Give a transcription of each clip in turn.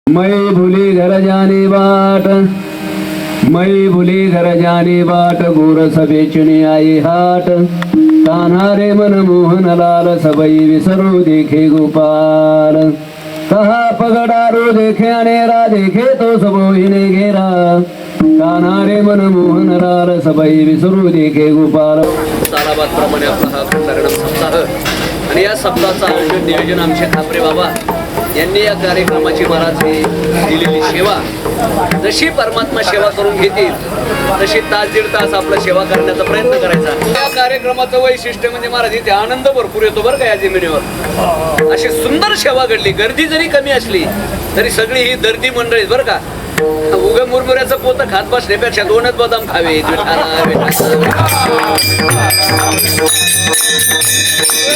मैं भूली घर जाने बाट, मैं भूली घर जाने बाट, गोरस बेचने आई हाट, कान्हा रे मन मोहन लाल, सबई विसरू देखे गोपाल, कहा पगडारो देखे अनेरा, देखे तो सबो हिने घेरा, कान्हा रे मन मोहन लाल, सबई विसरू देखे गोपाल. सालाबादप्रमाणे आपला हा कार्यक्रम सप्ताह आणि या सप्ताहाचं आयोजन नियोजन आमचे ठाकरे बाबा यांनी या कार्यक्रमाची महाराज दिलेली सेवा जशी परमात्मा सेवा करून घेतील तशी तास दीड तास आपला सेवा करण्याचा प्रयत्न करायचा. या कार्यक्रमाचं वैशिष्ट्य म्हणजे महाराज इथे आनंद भरपूर येतो बरं का. या जमिनीवर अशी सुंदर सेवा घडली. गर्दी जरी कमी असली तरी सगळी ही दर्दी मंडळी बरं का. उगा मुरमुऱ्याचं पोतं खात बसण्यापेक्षा दोनच बदाम खावे.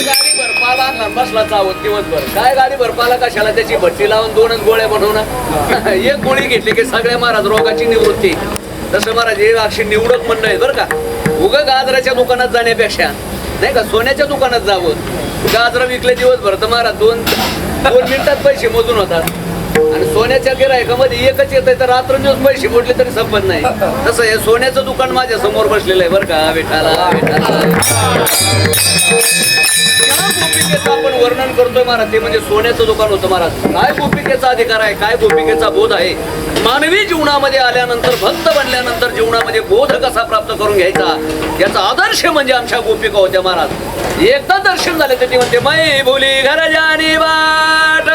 गाडी भरपाला बसला चावत दिवसभर. काय गाडी भरपाला कशाला, त्याची भट्टी लावून दोनच गोळ्या बनवणं. एक गोळी घेतली की सगळ्या महाराज रोगाची निवृत्ती. तसं महाराज हे अशी निवडक मंडळ आहे बरं का. उगा गाजराच्या दुकानात जाण्यापेक्षा नाही का सोन्याच्या दुकानात जावं. गाजरा विकले दिवसभर तर महाराज दोन मिनिटात पैसे मोजून होतात. आणि सोन्याच्या गिरायकामध्ये एकच येत आहे तर रात्रंदिवस पैसे मोडले तरी संपत नाही. तसं हे सोन्याचं दुकान माझ्या समोर बसलेलं आहे बरं का. विठाला गोपिकेचं आपण वर्णन करतोय महाराज ते म्हणजे सोन्याचं दुकान होतं महाराज. काय गोपिकेचा अधिकार आहे, काय गोपिकेचा बोध आहे. मानवी जीवनामध्ये आल्यानंतर भक्त बनल्यानंतर जीवनामध्ये बोध कसा प्राप्त करून घ्यायचा याचा आदर्श म्हणजे आमच्या गोपिका होत्या महाराज. एकदा दर्शन झाले ते म्हणते मै भोली घर जानी बाट,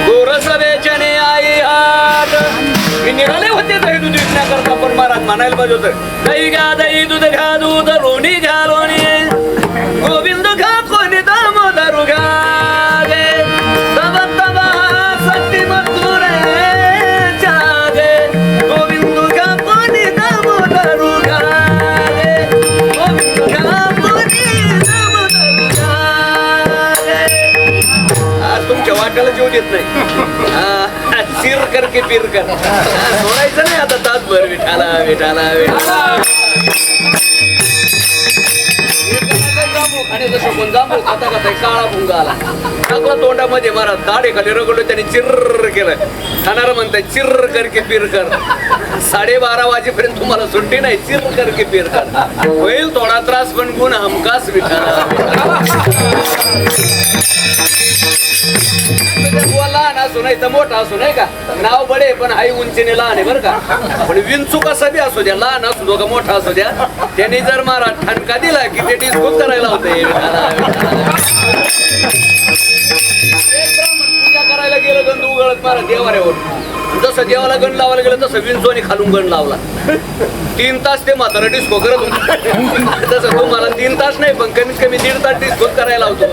गोरस बेचने आई हाट. मी निघाले होते दही दूध विकण्याकरता पण महाराज म्हणायला पाहिजे होतं दही घ्या दही दूध घ्या दूध लोणी घ्या लोणी, गोविंद घ्या कोणी दामोदर घ्या गे, तब तब सती मथुरे जागे, गोविंद घ्या कोणी दामोदर घ्या गे, गोविंद घ्या कोणी दामोदर घ्या गे. आज तुमच्या वाट्याला जीव देत नाही. सिर करके पीर कर सोडायचं नाही आता तासभर. विठाला विठाला विठाला आणि जसं पण जांभूळ खाता खाता काळा भुंगा आला टाकला तोंडामध्ये महाराज. दाढे खाली रगडलो त्याने चिर्र केलं. खाणार म्हणताय चिर्र करके पीर कर. 12:30 वाजेपर्यंत तुम्हाला सुट्टी नाही. चिर्र करके पीर कर. होईल थोडा त्रास पण गुण हमखास विठाला. लहान असू नाही तर मोठा असू नाही का. नाव बडे पण आई उंचीने लहान आहे बरं का. पण विंचू कसा बी असू द्या, लहान असू दो का मोठा असू द्या, त्यांनी जर महाराज ठणका दिला की ते डिस्को करायला होते. पूजा करायला गेलं गंध उघडत महाराज देवाऱ्यावर. जसं देवाला गण लावायला गेलं तसं विंचोने खालून गण लावला. 3 तास ते म्हातारा डिस्को करत होतो. तसं तुम्हाला 3 तास नाही पण कमीत कमी 1.5 तास डिस्को करायला होतो.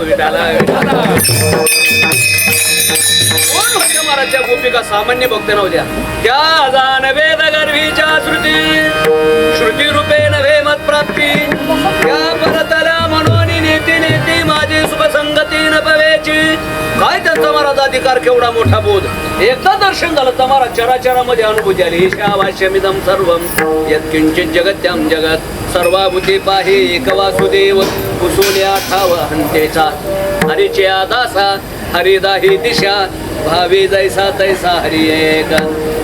कोण होत्या महाराजच्या गोपिका सामान्य भक्त नव्हत्या. त्या जाण वेद गर्भीच्या श्रुती, श्रुती रूपे नव्हे मत प्राप्ती, त्या परतल्या मनोनी नेती नेती माझी सुखसंगती न पवेची. काय त्यांचा महाराज अधिकार, केवढा मोठा बोध. एकदा दर्शन झालं तर महाराज चराचरामध्ये अनुभूती आली. ईशा भाष्यमिदं सर्वं यत्किंचित जगत्यां जगत, सर्वाभूते पाहे एक वासुदेव, कुसुल्या ठाव हंतेचा, हरीच्या दासा हरिदाही दिशा, भावी जैसा तैसा हरि एक,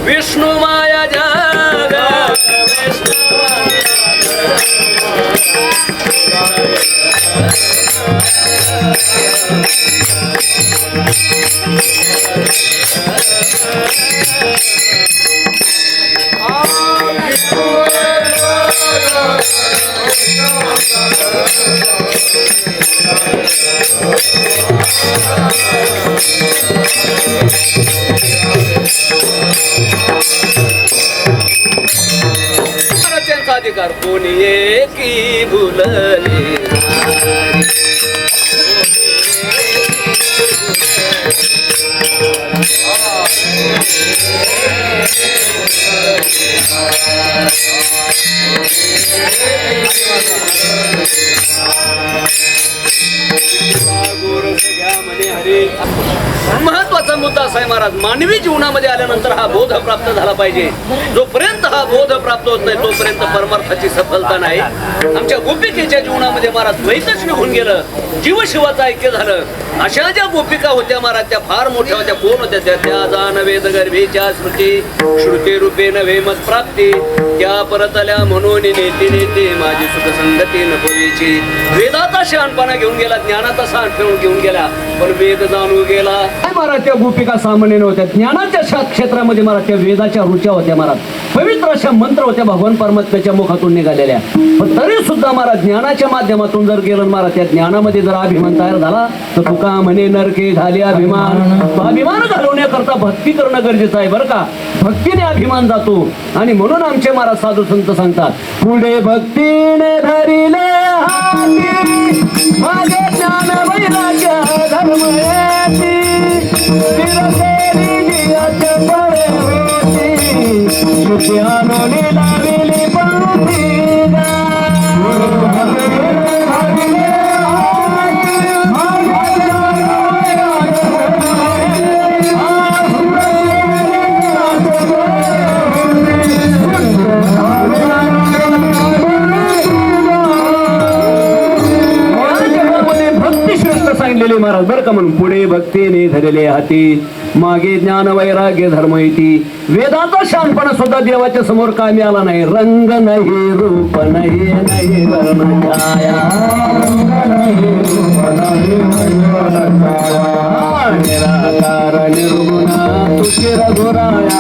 विष्णू माया जग त्यांचा अधिकार कोणी एकी भुलले. महत्वाचा मुद्दा असा आहे महाराज, मानवी जीवनामध्ये आल्यानंतर हा बोध प्राप्त झाला पाहिजे. जोपर्यंत हा बोध प्राप्त होत नाही तोपर्यंत परमार्थाची सफलता नाही. आमच्या गोपिकेच्या जीवनामध्ये महाराज द्वैतच निघून गेलं, जीव शिवाचं ऐक्य झालं. अशा ज्या गोपिका होत्या महाराज त्या फार मोठ्या होत्या. कोण होत्या त्या जाण वेद गर्भेच्या स्मृती श्रुती रूपे नव्हे मत प्राप्ती त्या परतल्या म्हणून नेते नेते माझी सुख संगती नकोची. वेदाचा शहाणपणा घेऊन गेला, ज्ञानाचा शहाणपणा घेऊन गेला, पण वेद जाणून गेला. महाराज त्या गोपिका सामान्य नव्हत्या. ज्ञानाच्या क्षेत्रामध्ये महाराज त्या वेदाच्या रुच्या होत्या महाराज. पवित्र अशा मंत्र होत्या भगवान परमात्म्याच्या मुखातून निघालेल्या. पण तरी सुद्धा महाराज ज्ञानाच्या माध्यमातून जर गेलं महाराज त्या ज्ञानामध्ये जर अभिमान तयार झाला तर तुका म्हणे नरके झाले अभिमान. तो अभिमान घालवण्याकरता भक्ती करणं गरजेचं आहे बरं का. भक्तीने अभिमान जातो. आणि म्हणून आमचे महाराज साधू संत सांगतात पुढे भक्तीने धरिले हाती माझे ज्ञान वैराग्य धर्म येती तिरकेली जियाचे बळे होती श्रुती आणून लाविली पंक्ती सांगितलेले महाराज बरं का. म्हणून पुढे भक्तीने धरले हाती मागे ज्ञान वैराग्य धर्म येती. वेदाचा शहाणपणा सुद्धा देवाच्या समोर कामी आला नाही. रंग नाही रूप नाही नाही वर्ण छाया निराकार निर्गुण तुझे रघुराया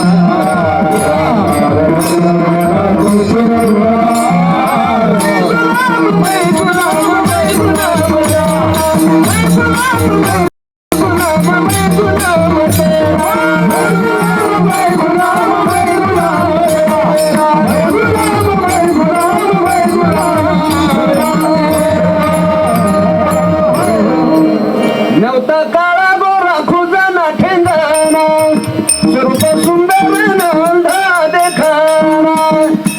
नव्हता काळा गोरा खुजाना ठेंगाणा स्वरूप सुंदर नंदा देखाना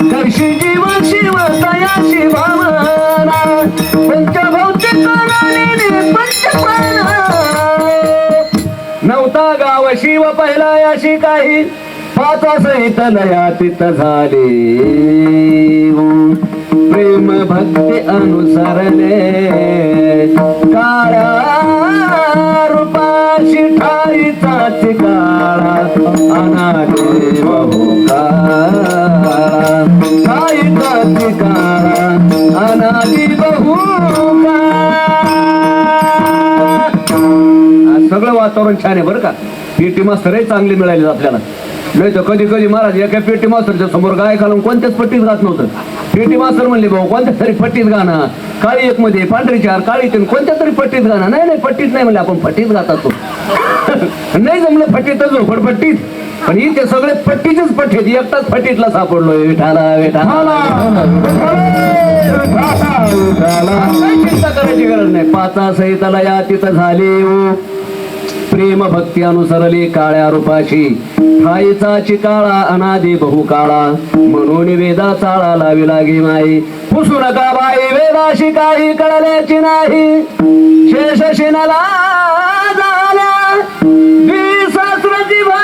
कर्षी जीव शिव तयाशी भावना पंचभौतिक नव्हता गाव शिव पहिला याशी काही पाचा सहित लयातीत झाले प्रेम भक्ती अनुसरणे काळा रूपाशी ठाईचा चिकाळा अनादे बहुकाळा ठाईचा चिकाळा अनादी बहुकाळा. सगळं वातावरण छान आहे बरं का. पीटी मास्तरही चांगली मिळाली आपल्याला. नाही तर कधी कधी महाराज एका पीटी मास्तरच्या समोर गाय घालून कोणत्याच पट्टीत गात नव्हतं. पीटी मास्तर म्हणले भाऊ कोणत्या तरी पट्टीत गाणं काळी एक मध्ये पांढरी चार काळी तीन कोणत्या तरी पट्टीत गाणं. नाही नाही पट्टीत नाही म्हणले आपण पट्टीत गात असतो. नाही जमलं पट्टीतच झोपड पट्टीत पण इथे सगळे पट्टीचेच पट्टीत एकटाच पट्टीतला सापडलोय. विठाला विठाला चिंता करायची गरज नाही. पाचा सहिताला या तिथं झाले प्रेम भक्ती अनुसरली काळ्या रूपाशी ठाईचा चिकाळा अनादी बहुकाळा म्हणून वेदा चाळा लावी लागी माई पुसू नका बाई वेदाशी काही कळल्याची नाही शेष शिनाला झाल्या द्विसहस्र जीवा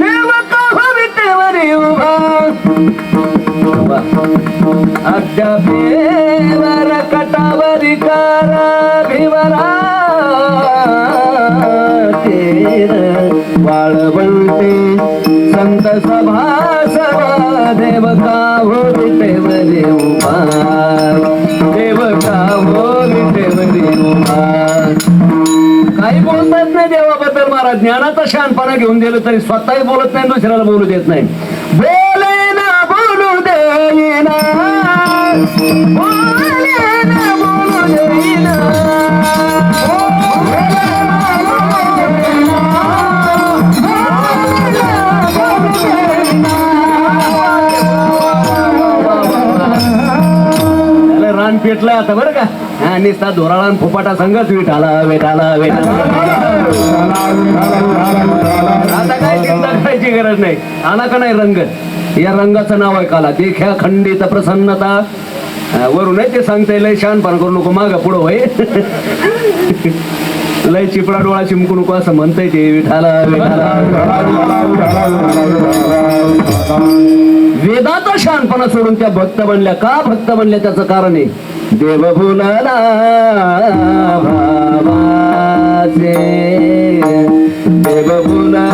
देव का विटेवरी उभा अद्यापेवर कटावरी करा भिवरा तेर वाळवंटे संत सभा सभा देव का हो विटेवरी उभा देव का हो विटेवरी उभा. काही बोलतात नाही देवाबद्दल महाराज. ज्ञानाचा शहाणपणा घेऊन दिलं तरी स्वतःही बोलत नाही दुसऱ्याला बोलू देत नाही. बोले ना बोलू देईना बोले ना बोलू देईना रान पेटलाय आता बरं का. हा निस्ता धोराळा फुपाटा संघच विठाला वेठाला वेठाला. आता काय चिंता करायची गरज नाही. आला का नाही रंग. या रंगाचं नाव आहे काला. देख्या खंडित प्रसन्नता वरून ते सांगता येईल. शहाणपण करू नको माग पुढं होय. लय चिपडा डोळा चिमकू नको असं म्हणताय ते विठाला विठाला. वेदाचा शहाणपणा सोडून त्या भक्त बनल्या. का भक्त बनल्या त्याचं कारण आहे देव भुलला भावाचे, देव भुलला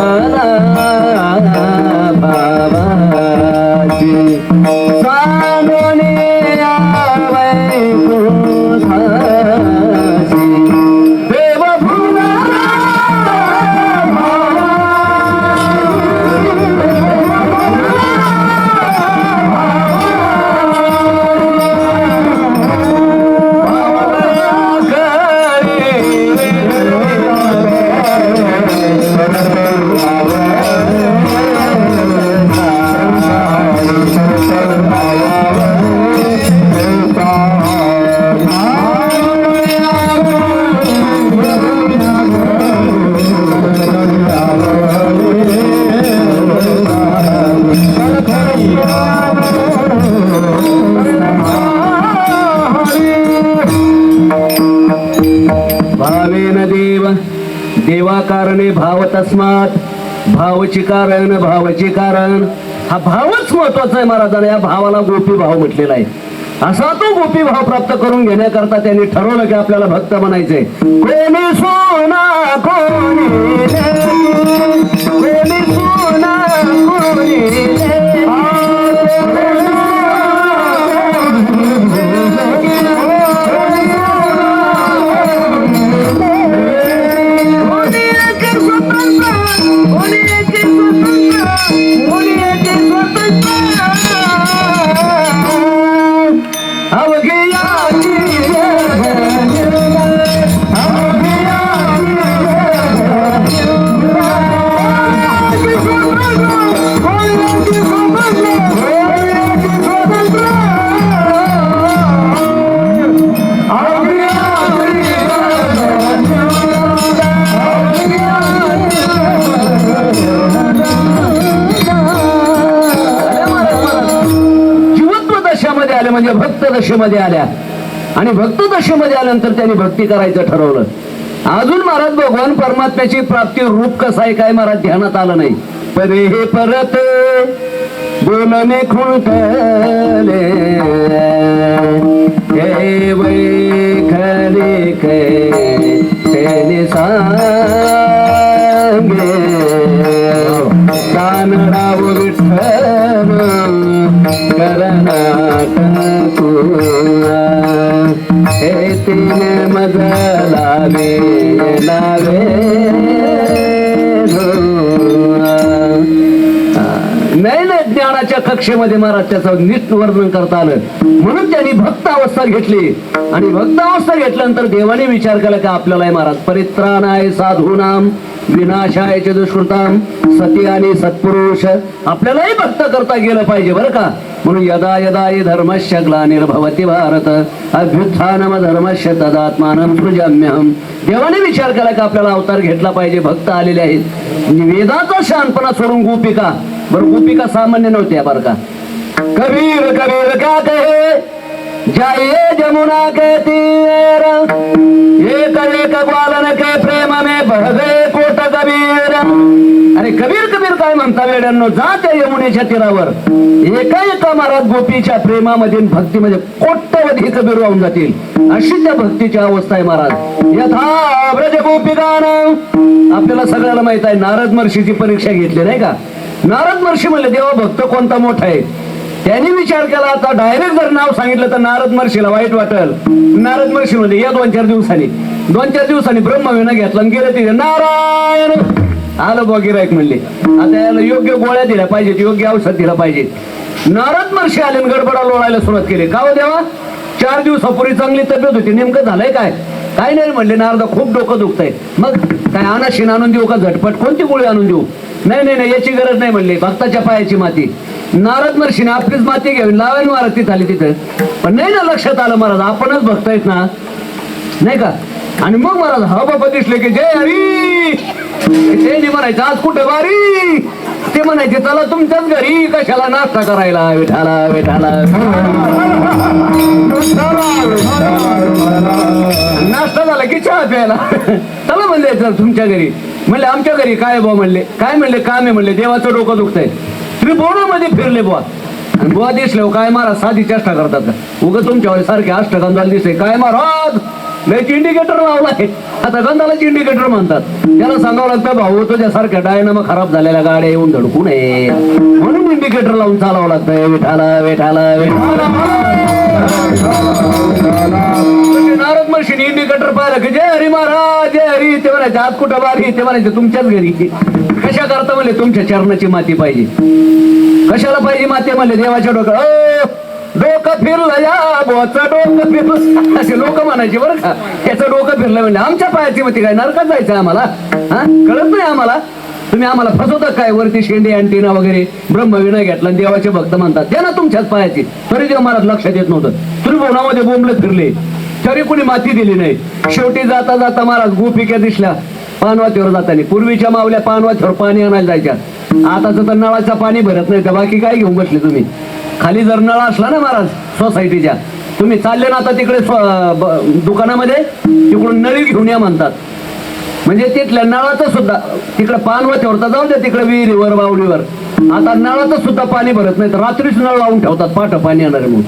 भावाचे, सांगणे वैकुंठाची, देव भुलला भावेन देव देवा कारणे भाव तस्मात, भावची कारण भावची कारण. हा भावच महत्वाचा आहे महाराजांना. या भावाला गोपी भाव म्हटलेला आहे. असा तो गोपी भाव प्राप्त करून घेण्याकरता त्यांनी ठरवलं की आपल्याला भक्त बनायचंय. कोणी सोना कोणी कोणी सोना कोणी म्हणजे भक्त दशेमध्ये आल्या. आणि भक्त दशेमध्ये आल्यानंतर त्यांनी भक्ती करायचं ठरवलं. अजून महाराज भगवान परमात्म्याची प्राप्ती रूप कसं आहे काय महाराज ध्यानात आलं नाही. पण हे परत बोलणे खुंटले हे वैखले कैसे सांगे कानडाव विठ्ठल करनाट हे तीन मजलावे लावे नाही ज्ञानाच्या कक्षेमध्ये महाराज त्याचं नीट वर्णन करता आलं. म्हणून त्यांनी भक्त अवस्था घेतली. आणि भक्त अवस्था घेतल्यानंतर देवाने विचार केला की आपल्याला महाराज परित्राणाय साधूनाम विनाशाय च दुष्कृताम सती आणि सत्पुरुष आपल्यालाही भक्त करता गेलं पाहिजे बरं का. म्हणून यदा यदा हि धर्मस्य ग्लानिर्भवति भारत अभ्युत्थानम धर्मस्य तदात्मानं सृजाम्यहम्. देवाने विचार केला की आपल्याला अवतार घेतला पाहिजे. भक्त आलेले आहेत. वेदाचा शहाणपणा सोडून गोपिका. बरं गोपिका सामान्य नव्हत्या बरं का. कबीर कबीर क्या कहे जाइए जमुना के तीर एक एक ग्वालन के प्रेम में बह गए कोट कबीर. अरे कबीर कबीर काय म्हणता वेड्यांनो. जा त्या यमुनेच्या तीरावर. एका एका महाराज गोपीच्या प्रेमामध्ये भक्तीमध्ये कोट्यवधी कबीर वाहून जातील. अशी त्या भक्तीची अवस्था आहे महाराज. यथा ब्रज गोपिकानं. आपल्याला सगळ्याला माहित आहे नारद महर्षीची परीक्षा घेतली नाही का. नारद महर्षी म्हणले देवा भक्त कोणता मोठा आहे. त्यांनी विचार केला आता डायरेक्ट जर नाव सांगितलं तर नारद महर्षीला वाईट वाटेल. नारद महर्षी म्हणले या 2-4 दिवसांनी ब्रह्मविना घेतला आणि गेले तिथे नारायण आलं बघ गिरायक म्हणले. आता याला योग्य गोळ्या दिल्या पाहिजेत योग्य औषध दिलं पाहिजे. नारद महर्षी आले गडबडा लोळायला सुरुवात केली. का हो देवा 4 दिवसापूर्वी चांगली तब्येत होती नेमकं झालंय काय. काय नाही म्हणले नारदा खूप डोकं दुखतंय. मग काय अनाशीन आणून देऊ का झटपट कोणती गोळी आणून देऊ. नाही नाही नाही याची गरज नाही म्हणले. भक्ताच्या पायाची माती. नारद महर्षीने आपलीच माती घेऊन लावायला महाराज तिथं आली तिथं. पण नाही ना लक्षात आलं महाराज आपणच भक्त आहेत ना नाही का. आणि मग महाराज हा बाबा दिसले की जय हरी. ते म्हणायचं आज कुठे बारी. ते म्हणायचे चला तुमच्याच घरी कशाला नाश्ता करायला विठाला विठाला. नाश्ता झाला की चहा प्यायला. चला म्हणले तर तुमच्या घरी. म्हणले आमच्या घरी काय बुवा म्हणले. काय म्हणले काम आहे म्हणले देवाचं डोकं दुखतंय. त्रिभुवनामध्ये फिरले बुवा आणि बुवा दिसले काय महाराज साधी चेष्टा करतात का उगं तुमच्या सारखे अष्टगंधाला दिसते काय महाराज लयच इंडिकेटर लावलाय. आता गंधालाच इंडिकेटर म्हणतात. त्याला सांगावं लागतं भाऊ तुझ्यासारख्या डायनामा खराब झालेल्या गाड्या येऊन धडकू नये म्हणून इंडिकेटर लावून चालावं लागतंय. विठाला विठाला विठाला. नारद महर्षीने इंडिकेटर पाहिलं की जय हरी महाराज जय हरी. ते म्हणायचे आज कुठं बारी. ते म्हणायचे तुमच्याच घरी. कशा करता म्हणले तुमच्या चरणाची माती पाहिजे. कशाला पाहिजे माती म्हणले देवाच्या डोक्यात. डोकं फिरलं या बोचं डोकं फिरलं असे लोक म्हणायचे बरं का. त्याचं डोकं फिरलं म्हणजे आमच्या पायाची मती काय नरकात जायचं आम्हाला. हा कळत नाही आम्हाला. तुम्ही आम्हाला फसवता काय. वरती शेंडी अँटिना वगैरे ब्रह्मविनय घेतला देवाचे भक्त म्हणतात त्या ना तुमच्याच पायाची. तरी देव महाराज लक्षात येत नव्हतं. त्रिभुवनामध्ये बोंबले फिरले तरी कुणी माती दिली नाही. शेवटी जाता जाता महाराज गोपिका दिसल्या पानवातीवर जाताना. पूर्वीच्या मावल्या पानवातीवर पाणी आणायला जायच्या. आताच तर नळाचं पाणी भरत नाही तर बाकी काय घेऊन बसले तुम्ही. खाली जर नळ असला ना महाराज सोसायटीच्या तुम्ही चालले ना आता तिकडे दुकानामध्ये तिकडून नळी घेऊन या म्हणतात. म्हणजे तिथल्या नळाचं सुद्धा तिकडे पानवातीवर तर जाऊ द्या तिकडे विहिरीवर बावडीवर आता नळाचं सुद्धा पाणी भरत नाही तर रात्रीच नळ लावून ठेवतात पाठ पाणी येणार म्हणून.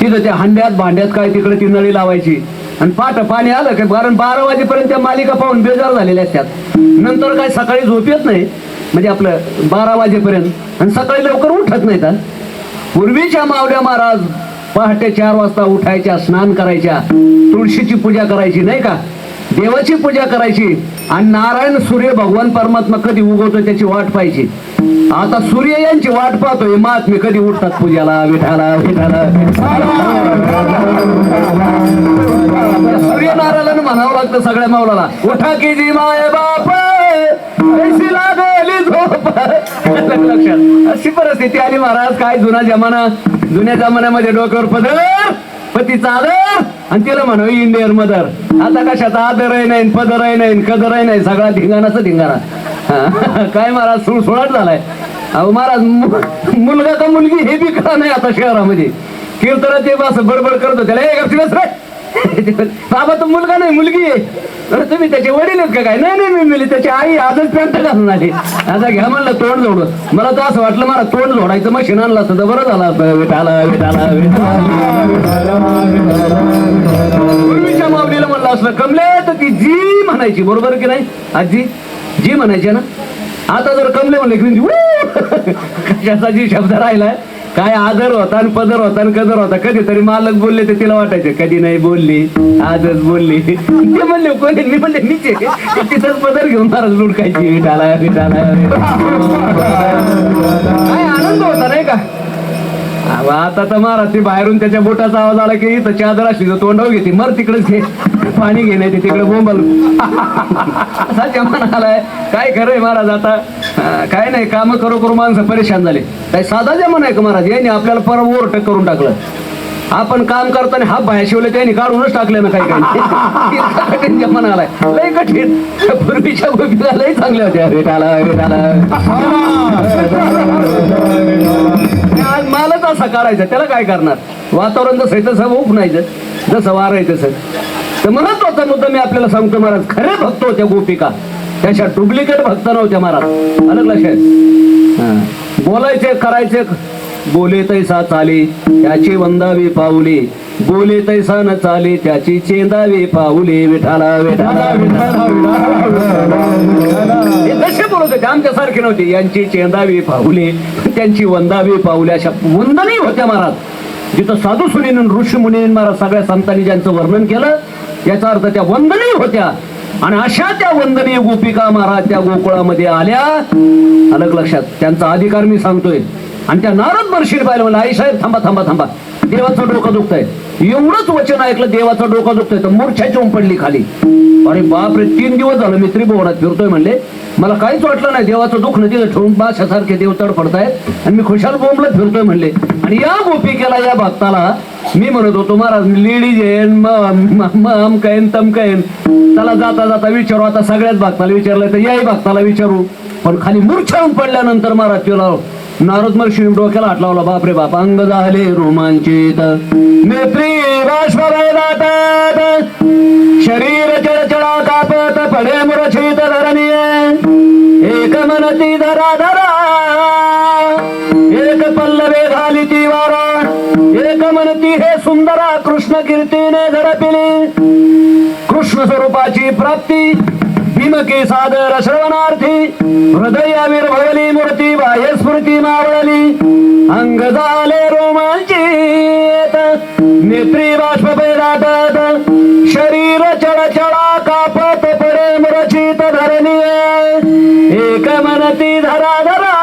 तिथं त्या हांड्यात भांड्यात काय तिकडे ती नळी लावायची आणि पाठ पाणी आलं काय कारण 12 वाजेपर्यंत त्या मालिका पाहून बेजार झालेल्या असतात. नंतर काय सकाळी झोप येत नाही म्हणजे आपलं 12 वाजेपर्यंत आणि सकाळी लवकर उठत नाहीत. पूर्वीच्या मावल्या महाराज पहाटे 4 वाजता उठायच्या स्नान करायच्या तुळशीची पूजा करायची नाही का देवाची पूजा करायची आणि नारायण सूर्य भगवान परमात्मा कधी उगवतो त्याची वाट पाहायची. आता सूर्य यांची वाट पाहतोय महात्मे कधी उठतात पूजाला. विठाला विठाला. सूर्यनारायण म्हणावं लागतं सगळ्या मावळाला उठा की जी माय बाप ऐशी लागली झोप. लक्षात अशी परिस्थिती आली महाराज. काय जुना जमाना. जुन्या जमान्यामध्ये डोक्यावर पदर पतीचा आदर आणि तिला म्हणावं इंडियन मदर. आता कशाचा आदरही नाही पदरही नाही कदरही नाही सगळा धिंगाणाच धिंगाणा. काय महाराज सुळसुळाट झालाय. अहो महाराज मुलगा का मुलगी हे बी कळा नाही आता शहरामध्ये. कीर्तन ते असं बडबड करतो त्याला एक अक्षरच रे बाबा तो मुलगा नाही मुलगी आहे. तुम्ही त्याचे वडील आहेत का काय. नाही नाही मी त्याची आई आजच पॅन्ट घालून आली. आता घ्या म्हणलं तोंड जोडून. मला तर असं वाटलं मला तोंड जोडायचं मशीन आणलं असतं तर बरं झालं. विठाला विठाला. पूर्वीच्या माऊलीला म्हणलं असलं कमले तर ती जी म्हणायची बरोबर की नाही आजी जी म्हणायची ना. आता जर कमले म्हणले की कशाचा जी शब्द राहिलाय. काय आदर होता आणि पदर होता आणि कदर होता. कधीतरी मालक बोलले तर तिला वाटायचं कधी नाही बोलली आजच बोलली. ते म्हणले कोणी मी म्हणले मीचे तिथंच पदर घेऊन महाराज लुडकायची. विठाला विठाला. काय आनंद होता नाही का. आता तर महाराज ती बाहेरून त्याच्या बोटाचा आवाज आला की इथं चादर असली तर तोंडावर घेते मर तिकडेच घे पाणी घेणे ते तिकडे बोंबल. असा जमाना आलाय. काय खरंय महाराज आता काय नाही काम करू करू माणसं परेशान झाले. काय साधा जमाना आहे का महाराज. यांनी आपल्याला परवा ओव्हरटेक करून टाकलं. आपण काम करताना हा बाहेर शिवले त्यांनी काढूनच टाकले ना काही काही. कठीण जमाना आलाय लय कठीण. पूर्वीच्या गोपीला लय चांगल्या होत्या. विठाला विठाला. आज मालच असा काढायचा त्याला काय करणार. वातावरण जसं आहे तसं उपणायचं जसं वारायचं तसं. तर महत्वाचा मुद्दा मी आपल्याला सांगतो महाराज. खरे भक्त होत्या गोपिका त्याच्या डुप्लिकेट भक्त नव्हत्या महाराज. अलग लक्षात. बोलायचे करायचे बोले तैसा चाले त्याची वंदावी पाऊले. बोले तैसा न चाले त्याची चेंदावी पाऊले. विठाला विठाला विठाला. तसे बोलत होते आमच्यासारखे नव्हते. यांची चेंदावी पाऊले त्यांची वंदावी पाऊले अशा वंदनी होत्या महाराज. जिथं साधू सुनीन ऋषी मुनीन महाराज सगळ्या संतांनी ज्यांचं वर्णन केलं याचा अर्थ त्या वंदनी होत्या. आणि अशा त्या वंदनीय गोपिका महाराज त्या गोकुळामध्ये आल्या. अलग लक्षात. त्यांचा अधिकार मी सांगतोय. आणि त्या नारद महर्षीने पाहिलं म्हणलं आई साहेब थांबा थांबा थांबा देवाचं डोकं दुखतंय. एवढंच वचन ऐकलं देवाचं डोकं दुखतंय तर मूर्छा चोम पडली खाली. अरे बापरे 3 दिवस झालं मी त्रिभुवनात फिरतोय म्हणले. मला काहीच वाटलं नाही. देवाचं दुःख नदीला ठेवून बाशासारखे देव तडफडतायत आणि मी खुशाल बोंबलत फिरतोय म्हणले. आणि या गोपिकेला या भक्ताला मी म्हणत होतो महाराज लेडीज येईन कैन तम कैन. त्याला जाता जाता विचारू. आता सगळ्याच भक्ताला विचारलं तर याही भक्ताला विचारू. पण खाली मूर्छा पडल्यानंतर महाराज तिला नारद महर्षी डोक्याला हात लावला. बापरे बाप अंग झाले रोमांचित नेत्री बाष्प शरीर चळचळा कापत पडे मूर्छित धरणीय एक मनती धरा धरा एक पल्लवे घाली ती वारा एक मनती हे सुंदरा कृष्ण कीर्तीने झडपिली कृष्ण स्वरूपाची प्राप्ती भीमके सादर श्रवणार्थी हृदयाविर्भवली मूर्ती बाह्य स्मृती मावळली अंग झाले रोमांचित नेत्री बाष्प पेदाटत शरीर चळचळा कापत पडे मूर्छित धरणीय एक मनती धरा धरा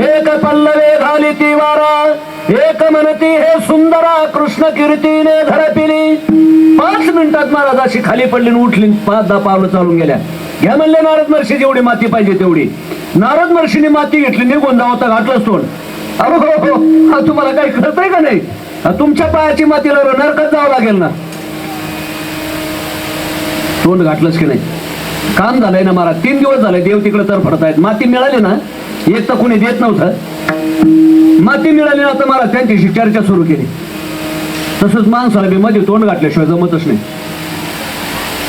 एक पल्लवे घाली ती वारा एक मनती हे सुंदरा कृष्ण कीर्तीने झडपिली 5 मिनिटात महाराज अशी खाली पडली आणि उठली 5-10 पावलं चालून गेल्या घ्या म्हणले नारद महर्षी जेवढी माती पाहिजे तेवढी नारद महर्षीने माती घेतली निघून जावं तर घातलंच तोंड अहो हो हा तुम्हाला काही कळतंय का नाही तुमच्या पायाची माती नरकात जावं लागेल ना तोंड घातलंच की नाही काम झालंय ना महाराज 3 दिवस झाले देव तिकडे तर फडतायत माती मिळाली ना एक तर कोणी देत नव्हतं माती मिळाली ना तर महाराज त्यांच्याशी चर्चा सुरू केली तसंच माणसाला बी मध्ये तोंड घातल्याशिवाय जमतच नाही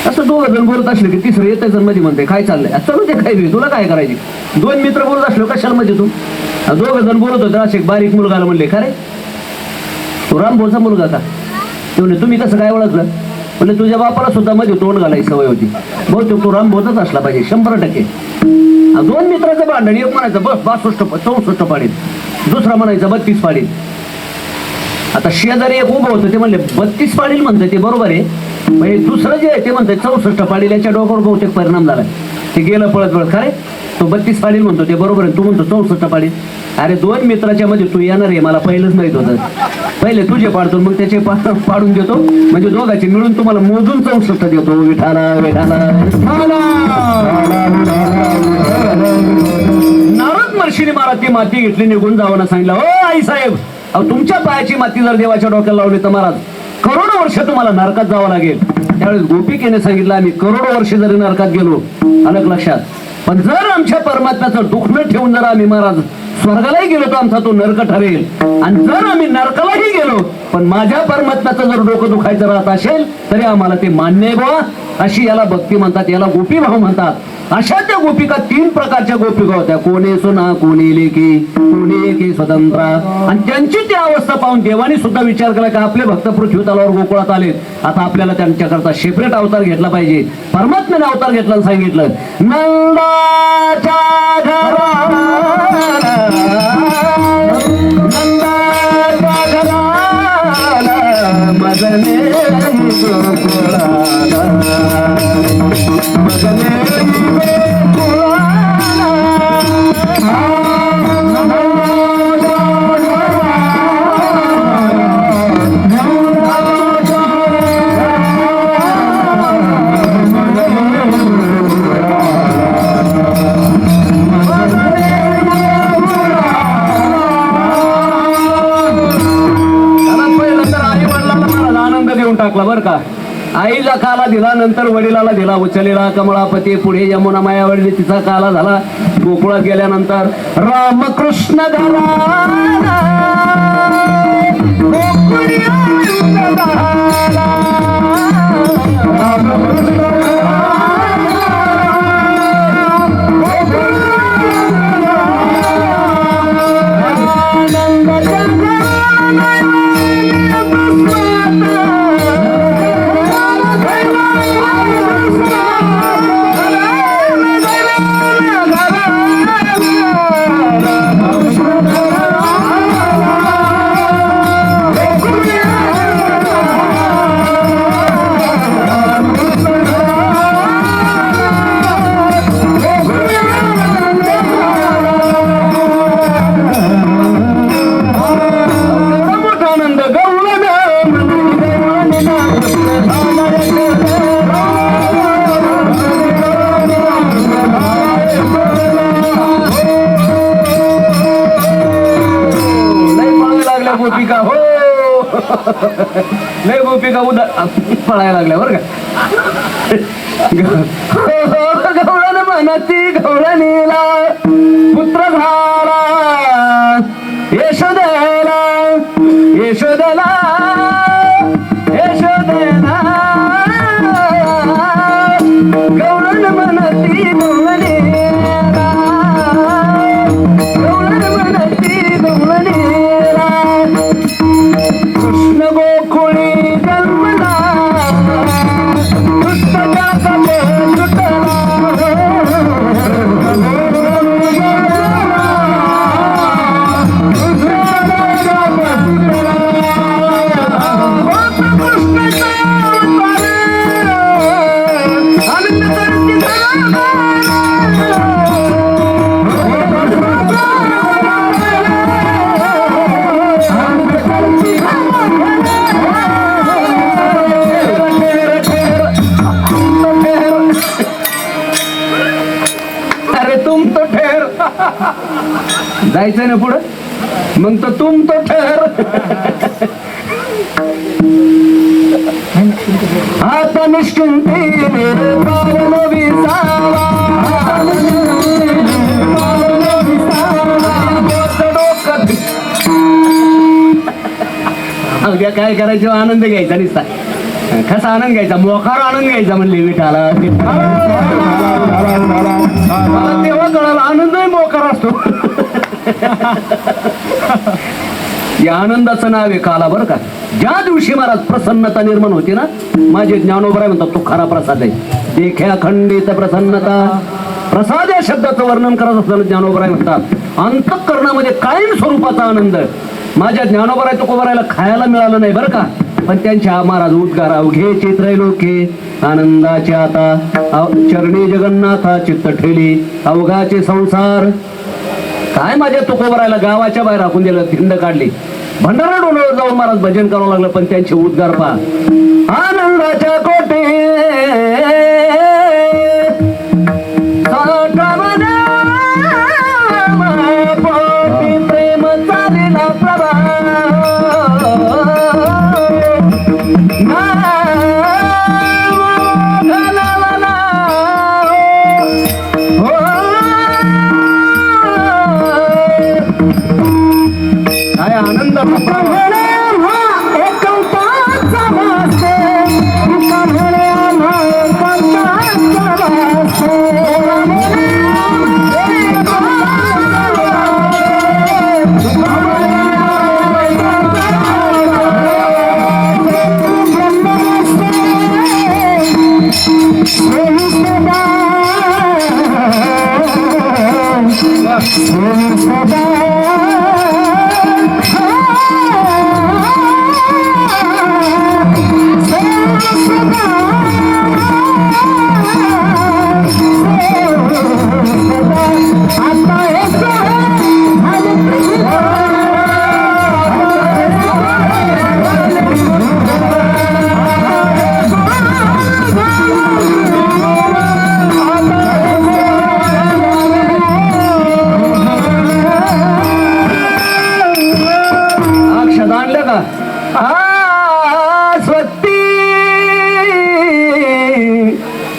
असं 2 जण बोलत असले की तिसरं येत जण मध्ये म्हणते काय चाललंय चलू ते काय बी तुला काय करायची 2 मित्र बोलत असलो कशाला मध्ये तू 2 जण बोलत होते असे बारीक मुलगाला म्हणले खरे तो रामभोचा मुलगा का ते म्हणले तुम्ही कसं काय ओळखलं म्हणजे तुझ्या बापाला सुद्धा मध्ये तोंड घालायची सवय होती बहुतेक तो रामभोचाच असला पाहिजे 100%. 2 मित्राचं भांडण एक म्हणायचं बस 64 पाडील दुसरा म्हणायचं 32 पाडील आता शेजारी एक उभं होतं ते म्हणले 32 पाडील म्हणतं ते बरोबर आहे म्हणजे दुसरं जे आहे ते म्हणतंय 64 पाडील याच्या डोक्यावर बहुतेक परिणाम झाला ते गेलं पळत खरे तो 32 पाडील म्हणतो ते बरोबर आहे तू म्हणतो 64 पाडील अरे 2 मित्राच्या मध्ये तू येणार आहे मला पहिलंच माहित होतं पहिले तुझे पाडतो मग त्याचे पाडून देतो म्हणजे दोघांचे मिळून तुम्हाला मोजून 64 देतो विठाला विठाला नारद महर्षीने मला ती माती घेतली निघून जावं सांगितलं ओ आई साहेब अहो तुमच्या पायाची माती जर देवाच्या डोक्याला लावली तर महाराज करोडो वर्ष तुम्हाला नरकात जावं लागेल त्यावेळेस गोपिकेने सांगितलं आम्ही करोडो वर्ष जरी नरकात गेलो अलग लक्षात पण जर आमच्या परमात्म्याचं दुःख न ठेवून जर आम्ही महाराज स्वर्गालाही गेलो तर आमचा तो नरक ठरेल आणि जर आम्ही नरकालाही गेलो पण माझ्या परमात्म्याचं जर डोकं दुखायचं राहत असेल तरी आम्हाला ते मान्य आहे बुवा अशी याला भक्ती म्हणतात याला गोपी भाव म्हणतात अशा त्या गोपिका 3 प्रकारच्या गोपिका होत्या कोणी सुना कोणी लेकी कोणी एकी स्वतंत्र आणि त्यांची ती अवस्था पाहून देवानी सुद्धा विचार केला की आपले भक्त पृथ्वी तलावर गोकुळात आलेत आता आपल्याला त्यांच्याकरता सेपरेट अवतार घेतला पाहिजे परमात्म्याने अवतार घेतला आणि सांगितलं नंदाच्या मदने टाकला बर का आईला काला दिला नंतर वडिलाला दिला उचलेला कमळापती पुढे यमुना माया वडली तिचा काला झाला गोकुळात गेल्यानंतर रामकृष्ण गोपिका हो लय गोपिका पळायला लागल्या बरं का गवळण म्हणती गवळणीला पुत्र झाला यशोदेला यशोदेला यशोदेला तुम तो ठहर. जायचं ना पुढं, मग तर तुम तो ठहर. आता निश्चिंतीने पावलं विसावा, अवघ्या काय करायचं, आनंद घ्यायचा निसता. कसा आनंद घ्यायचा, मोकार आनंद घ्यायचा म्हणले विठाला. मला तेव्हा कळाला आनंदही मोकार असतो. या आनंदाचं नाव आहे काला बरं का. ज्या दिवशी महाराज प्रसन्नता निर्माण होती ना, माझे ज्ञानोबराय म्हणतात तो खरा प्रसाद आहे. देख्या खंडित प्रसन्नता, प्रसाद या शब्दाचं वर्णन करत असताना ज्ञानोबराय म्हणतात अंतःकरणामध्ये कायम स्वरूपाचा आनंद. माझ्या ज्ञानोबराय तुकोबरायला खायला मिळालं नाही बरं का, पण त्यांच्या महाराज उद्गार अवघे चित्रलोके आनंदाचे आता चरणी जगन्नाथा चित्त ठेली अवघाचे संसार. काय माझ्या तुकोबरायला गावाच्या बाहेर राखून दिलं, थिंड काढली, भंडारा डोंगरावर जाऊन महाराज भजन करावं लागलं, पण त्यांचे उद्गार पहा. आनंदाच्या कोटे प्रेम चालेला प्रभा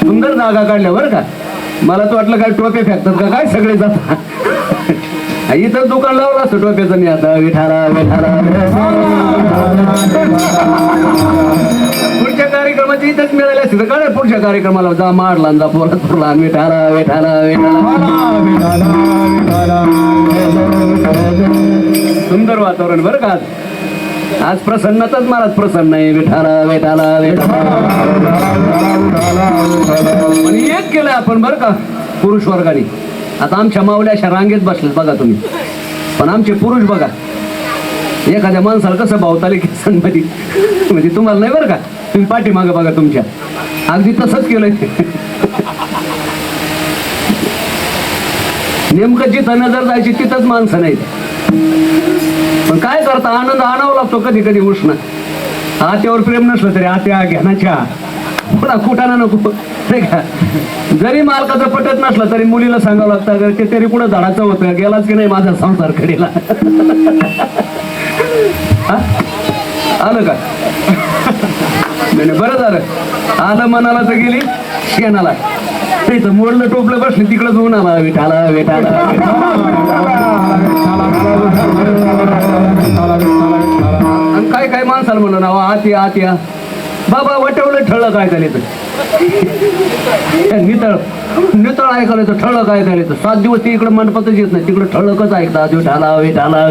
सुंदर जागा काढल्या बरं का. मला तर वाटलं काय टोपे फेकतात का काय सगळे जातात. इथं दुकान लावलं असतं टोप्याचं नाही. आता विठाला विठाला पुढच्या कार्यक्रमाची इथंच मिळाली असते तर काय पुढच्या कार्यक्रमाला जा मारला जा पोरला विठाला विठाला विठाला. सुंदर वातावरण बरं का. आज प्रसन्नताच महाराज प्रसन्न आहे. विठाला विठाला विठाला. पण एक केलंय आपण बरं का पुरुष वर्गाने. आता आमच्या माऊल्या अशा रांगेत बसलेत बघा तुम्ही, पण आमचे पुरुष बघा एखाद्या माणसाला कसं भावताले केसांमध्ये, म्हणजे तुम्हाला नाही बरं का, तुम्ही पाठीमागं बघा तुमच्या अगदी तसंच केलंय. नेमकं जिथं नजर जायची तिथंच माणसं नाहीत. पण काय करता, आनंद आणावा लागतो कधी कधी उष्ण. आत्यावर प्रेम नसलं तरी आत्या घ्यानाच्या पुन्हा कुठाना नको नाही का. जरी मालकाचं पटत नसलं तरी मुलीला सांगावं लागतं ते तरी कुठं झाडाचं होतं, गेलाच की नाही माझा संसार कडेला. आलं का नाही, बरं झालं आलं मनाला तर गेली शेणाला. नाही तर मोडलं टोपलं बसले तिकडं जाऊन आला विठाला विठाला. आणि काय काय माणसाला म्हणलं ना आत्या आत्या बाबा वटवलं ठळलं काय करायचं, नितळ नितळ ऐकायला तर ठळक ऐकायला तर 7 दिवस ते इकडं मंडपातच येत नाही, तिकडं ठळकच ऐकतात विठाला विठाला.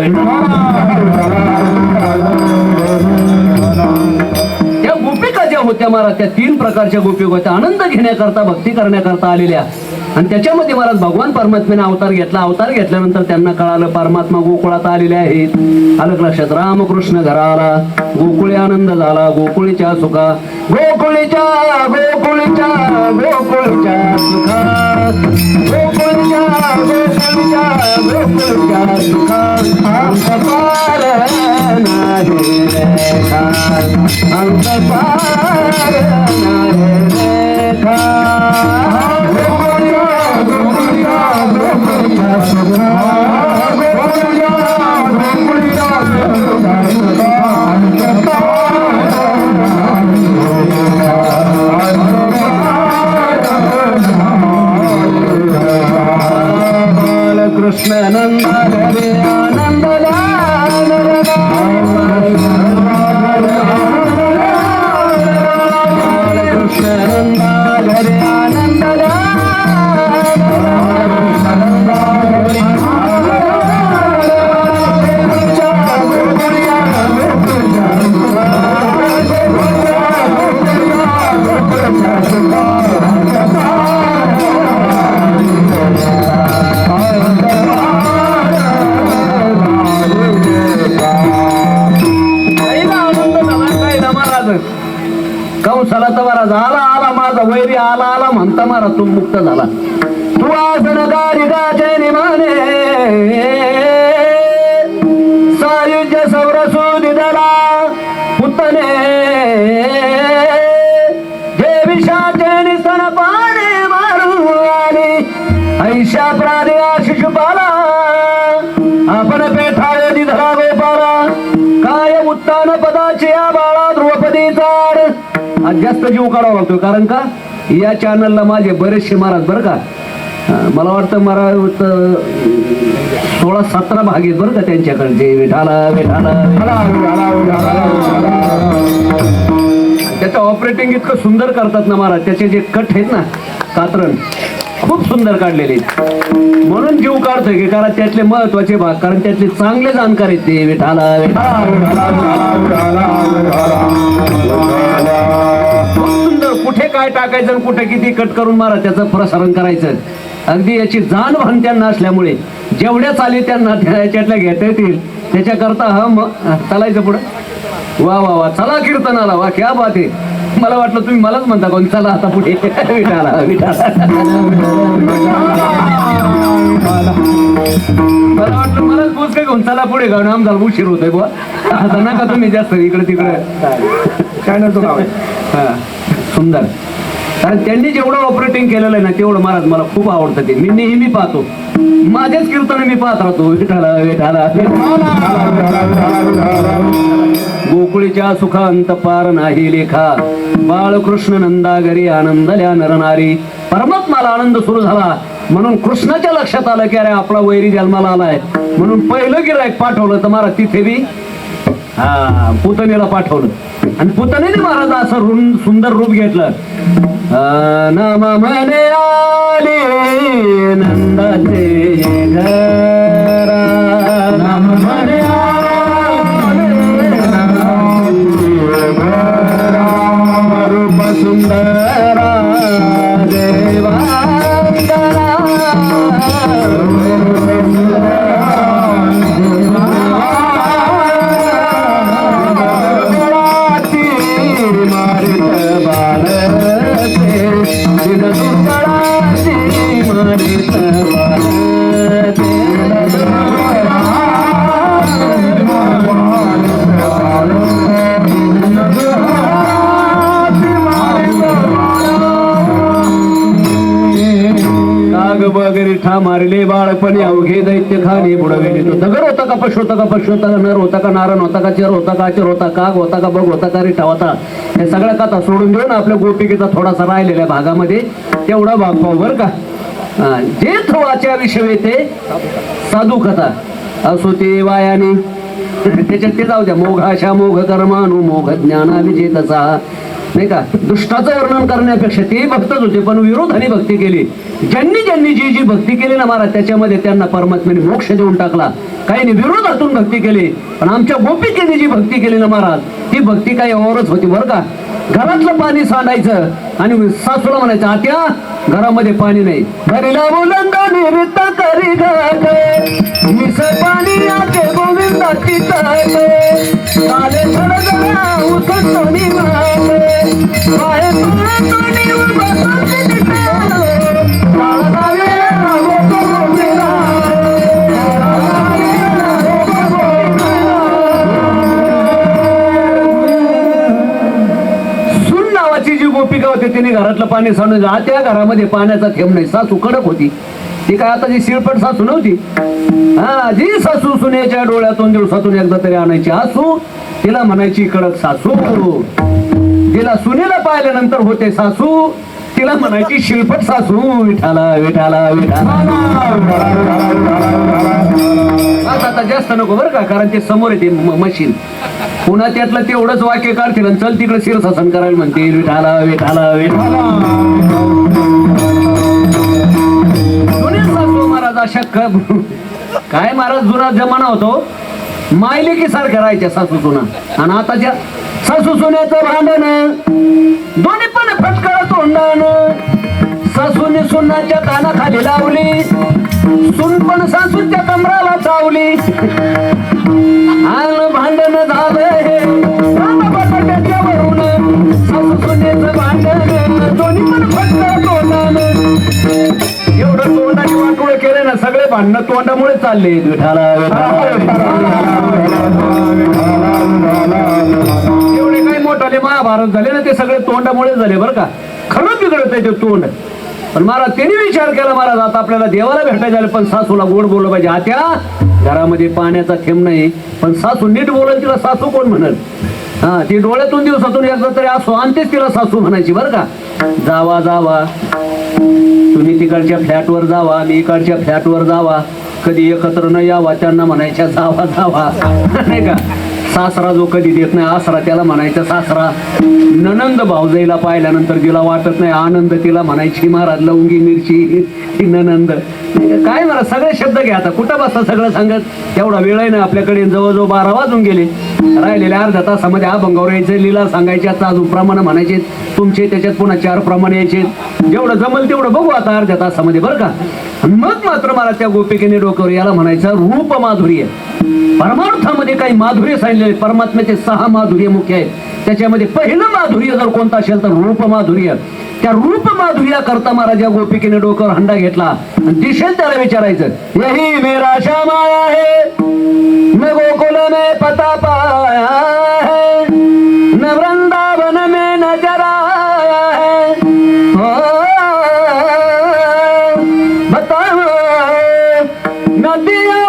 त्या गोपिका ज्या होत्या महाराज त्या 3 प्रकारच्या गोपिका होत्या. आनंद घेण्याकरता भक्ती करण्याकरता आलेल्या. आणि त्याच्यामध्ये महाराज भगवान परमात्म्याने अवतार घेतला. अवतार घेतल्यानंतर त्यांना कळालं परमात्मा गोकुळात आलेले आहेत. आलं लक्षात. रामकृष्ण घराला गोकुळी आनंद झाला. गोकुळीच्या सुखा गोकुळीच्या गोकुळीच्या गोकुळीच्या सुखा गोकुळीच्या गोकुळीच्या गोकुळीच्या सुखा अंत पार नाही रेखा अंत पार नाही रेखा. कृष्ण नंद घरी आनंदला कृष्ण नंद घरी आनंदला कंसाला तर महाराज आला आला माझा वैरी आला आला म्हणता महाराज तू मुक्त झाला तू आसन कारिकाचे निमाने सायुज्य सौरसू दिदला पुतने जे विषाचे निस्तन पाने मारू आली ऐशा प्राणी शिशुपाला आपण पेठाळे दिधला गोपाला काय उत्तान पदाची या बाळा ध्रुवपदी चाड आज जास्त जीव काढावा लागतो कारण का या चॅनलला माझे बरेचसे महाराज बरं का मला वाटतं मला 16-17 भाग आहेत बरं का त्यांच्याकडचे विठाला विठाला त्याचं ऑपरेटिंग इतकं सुंदर करतात ना महाराज त्याचे जे कट आहेत ना कात्रण खूप सुंदर काढलेले म्हणून जीव काढतोय की कारण त्यातले महत्वाचे भाग कारण त्यातले चांगले जाणकार आहेत ते विठाला सुंदर कुठे काय टाकायचं आणि कुठे किती कट करून मारा त्याचं प्रसारण करायचं अगदी याची जाण भान त्यांना असल्यामुळे जेवढ्या चाली त्यांना त्याच्यातल्या घेता येतील त्याच्याकरता चालायचं पुढे वा वा वा चला कीर्तनाला वा क्या बात आहे मला वाटलं तुम्ही मलाच म्हणता कोण चला आता पुढे विठाला विठाला मला वाटलं मलाच बोच काय घेऊन चला पुढे गाऊन आमचा उशीर होतोय बुवा आता नका तुम्ही जास्त इकडे तिकडे काय नव्हतं हा सुंदर कारण त्यांनी जेवढं ऑपरेटिंग केलेलं आहे ना तेवढं महाराज मला खूप आवडतं ते मी नेहमी पाहतो माझेच कीर्तन मी पाहत राहतो विठाला विठाला गोकुळीच्या सुखांत पार नाही लेखा बाळकृष्ण नंदा घरी आनंदल्या नरनारी परमात्माला आनंद सुरू झाला म्हणून कृष्णाच्या लक्षात आलं की अरे आपला वैरी जन्माला आलाय म्हणून पहिलं गिरायक पाठवलं तर महाराज तिथे बी पुतणीला पाठवलं आणि पुतणीने महाराज असं सुंदर रूप घेतलं नाम म्हणे आले नंदाचे घरा नाम म्हणे रूप सुंदरा देवा वगैरे ठा मारले बाळपणी अवघे दैत्य खाणे बुडवेले तो दगड होता का पशु होता का पशु होता का नर होता का नारण होता का चेर होता का अचर होता काग होता का बघ होता का रिठा होता हे सगळ्या कथा सोडून देऊन आपल्या गोपिकेचा थोडासा राहिलेल्या भागामध्ये तेवढा भाग पाहू बरं का जे थोडाच्या विषय ते साधू कथा असो ते वायाने त्याच्यात ते जाऊ द्या मोघाशा मोघ कर्मानु मोघ ज्ञाना विजेतसा नाही का दुष्टाचं वर्णन करण्यापेक्षा ते भक्तच होते पण विरोधाने भक्ती केली ज्यांनी ज्यांनी जी जी भक्ती केली ना महाराज त्याच्यामध्ये त्यांना परमात्म्याने मोक्ष देऊन टाकला काही विरोधातून भक्ती केली पण आमच्या गोपिकेने जी भक्ती केली ना महाराज ती भक्ती काही औरच होती बरं का घरातलं पाणी सांडायचं आणि सासूला म्हणायचं आत्या घरामध्ये पाणी नाही घरीला बोलंदा निवृत्त करी घाटे मिस पाणी आते गोविंदाची काटे काले थडगळा उसतोनी माटे पाय तोणी उभा गोपिका होते तिने घरातलं पाणी सांडून त्या घरामध्ये पाण्याचा थेंब नाही सासू कडक होती ती काय आता जी शिळपट सासू नव्हती जी सासू सुनेच्या डोळ्यातून दिवसातून एकदा तरी आणायची आसू तिला म्हणायची कडक सासू तिला सुनेला पाहिल्यानंतर होते सासू तिला म्हणायची शिल्पट सासू विठाला विठाला विठाला. आता जास्त नको बरं का, कारण ते समोर येते मशीन. पुन्हा त्यातलं तेवढंच वाक्य काढतील आणि चल तिकडे शीर्षासन करायला म्हणतील विठाला विठाला विठाला. जुने सासू महाराज अशा काय महाराज जुना जमाना होतो, मायलेकी सारख्या राहायच्या सासू सुना. आणि आताच्या सासू सुन्याचं भांडण दोन्ही पण फटका तोंडानं. सासूने सुनाच्या कानाखाली लावली, सुन पण सासूच्या कमराला चावली. आलं भांडण झालं हे बटाट्याच्या वरून, सासू सुनेचं भांडण दोन्ही पण फटका तोंडानं. एवढं तोंडाने वाटोळं केलं ना, सगळे भांडणं तोंडामुळे चालले. विठाला एवढे काही मोठाले महाभारत झाले ना, ते सगळे तोंडामुळे झाले बरं का. खरंच बिघडत आहे ते तोंड. पण महाराज त्यांनी विचार केला, महाराज आता आपल्याला देवाला भेटायला झाले, पण सासूला गोड बोललं पाहिजे. आत्या घरामध्ये पाण्याचा थेंब नाही, पण सासू नीट बोलल तिला सासू कोण म्हणल. हा, ती डोळ्यातून दिवसातून एकदा तरी असो आणतेच तिला सासू म्हणायची बरं का. जावा जावा, तुम्ही तिकडच्या फ्लॅटवर जावा, मी इकडच्या फ्लॅटवर जावा, कधी एकत्र न यावा, त्यांना म्हणायच्या जावा जावा, नाही का. सासरा जो कधी देत नाही आसरा त्याला म्हणायचा सासरा. ननंद भाऊजाईला पाहिल्यानंतर तिला वाटत नाही आनंद, तिला म्हणायची महाराज लवंगी मिरची ही ननंद. काय मला सगळे शब्द घ्या, आता कुठं बसता सगळं सांगत. तेवढा वेळ आहे ना आपल्याकडे, जवळजवळ 12 वाजून गेले. राहिलेल्या अर्ध्या तासामध्ये अभंगावर यायचे, लीला सांगायचे, आता अजून प्रमाण म्हणायचे तुमचे, त्याच्यात पुन्हा 4 प्रमाण यायचे. जेवढं जमल तेवढं बघू आता अर्ध्या तासामध्ये बरं का. मग मात्र मला त्या गोपिकेने डोक्यावर याला म्हणायचं रूप माधुर्य. परमार्थामध्ये काही माधुर्य सांगितलेले, परमात्म्याचे 6 माधुर्य मुख्य आहेत. त्याच्यामध्ये पहिलं माधुर्य जर कोणतं असेल तर रूप माधुर्य. त्या रूप माधुर्या करता महाराज या गोपिकेने डोक्यावर हंडा घेतला आणि दिशेल त्याला विचारायचं, यही मेरा श्यामाया है, मैं गोकुल में पता पाया है, न वृंदावन में नजर आया है, बताओ नदिया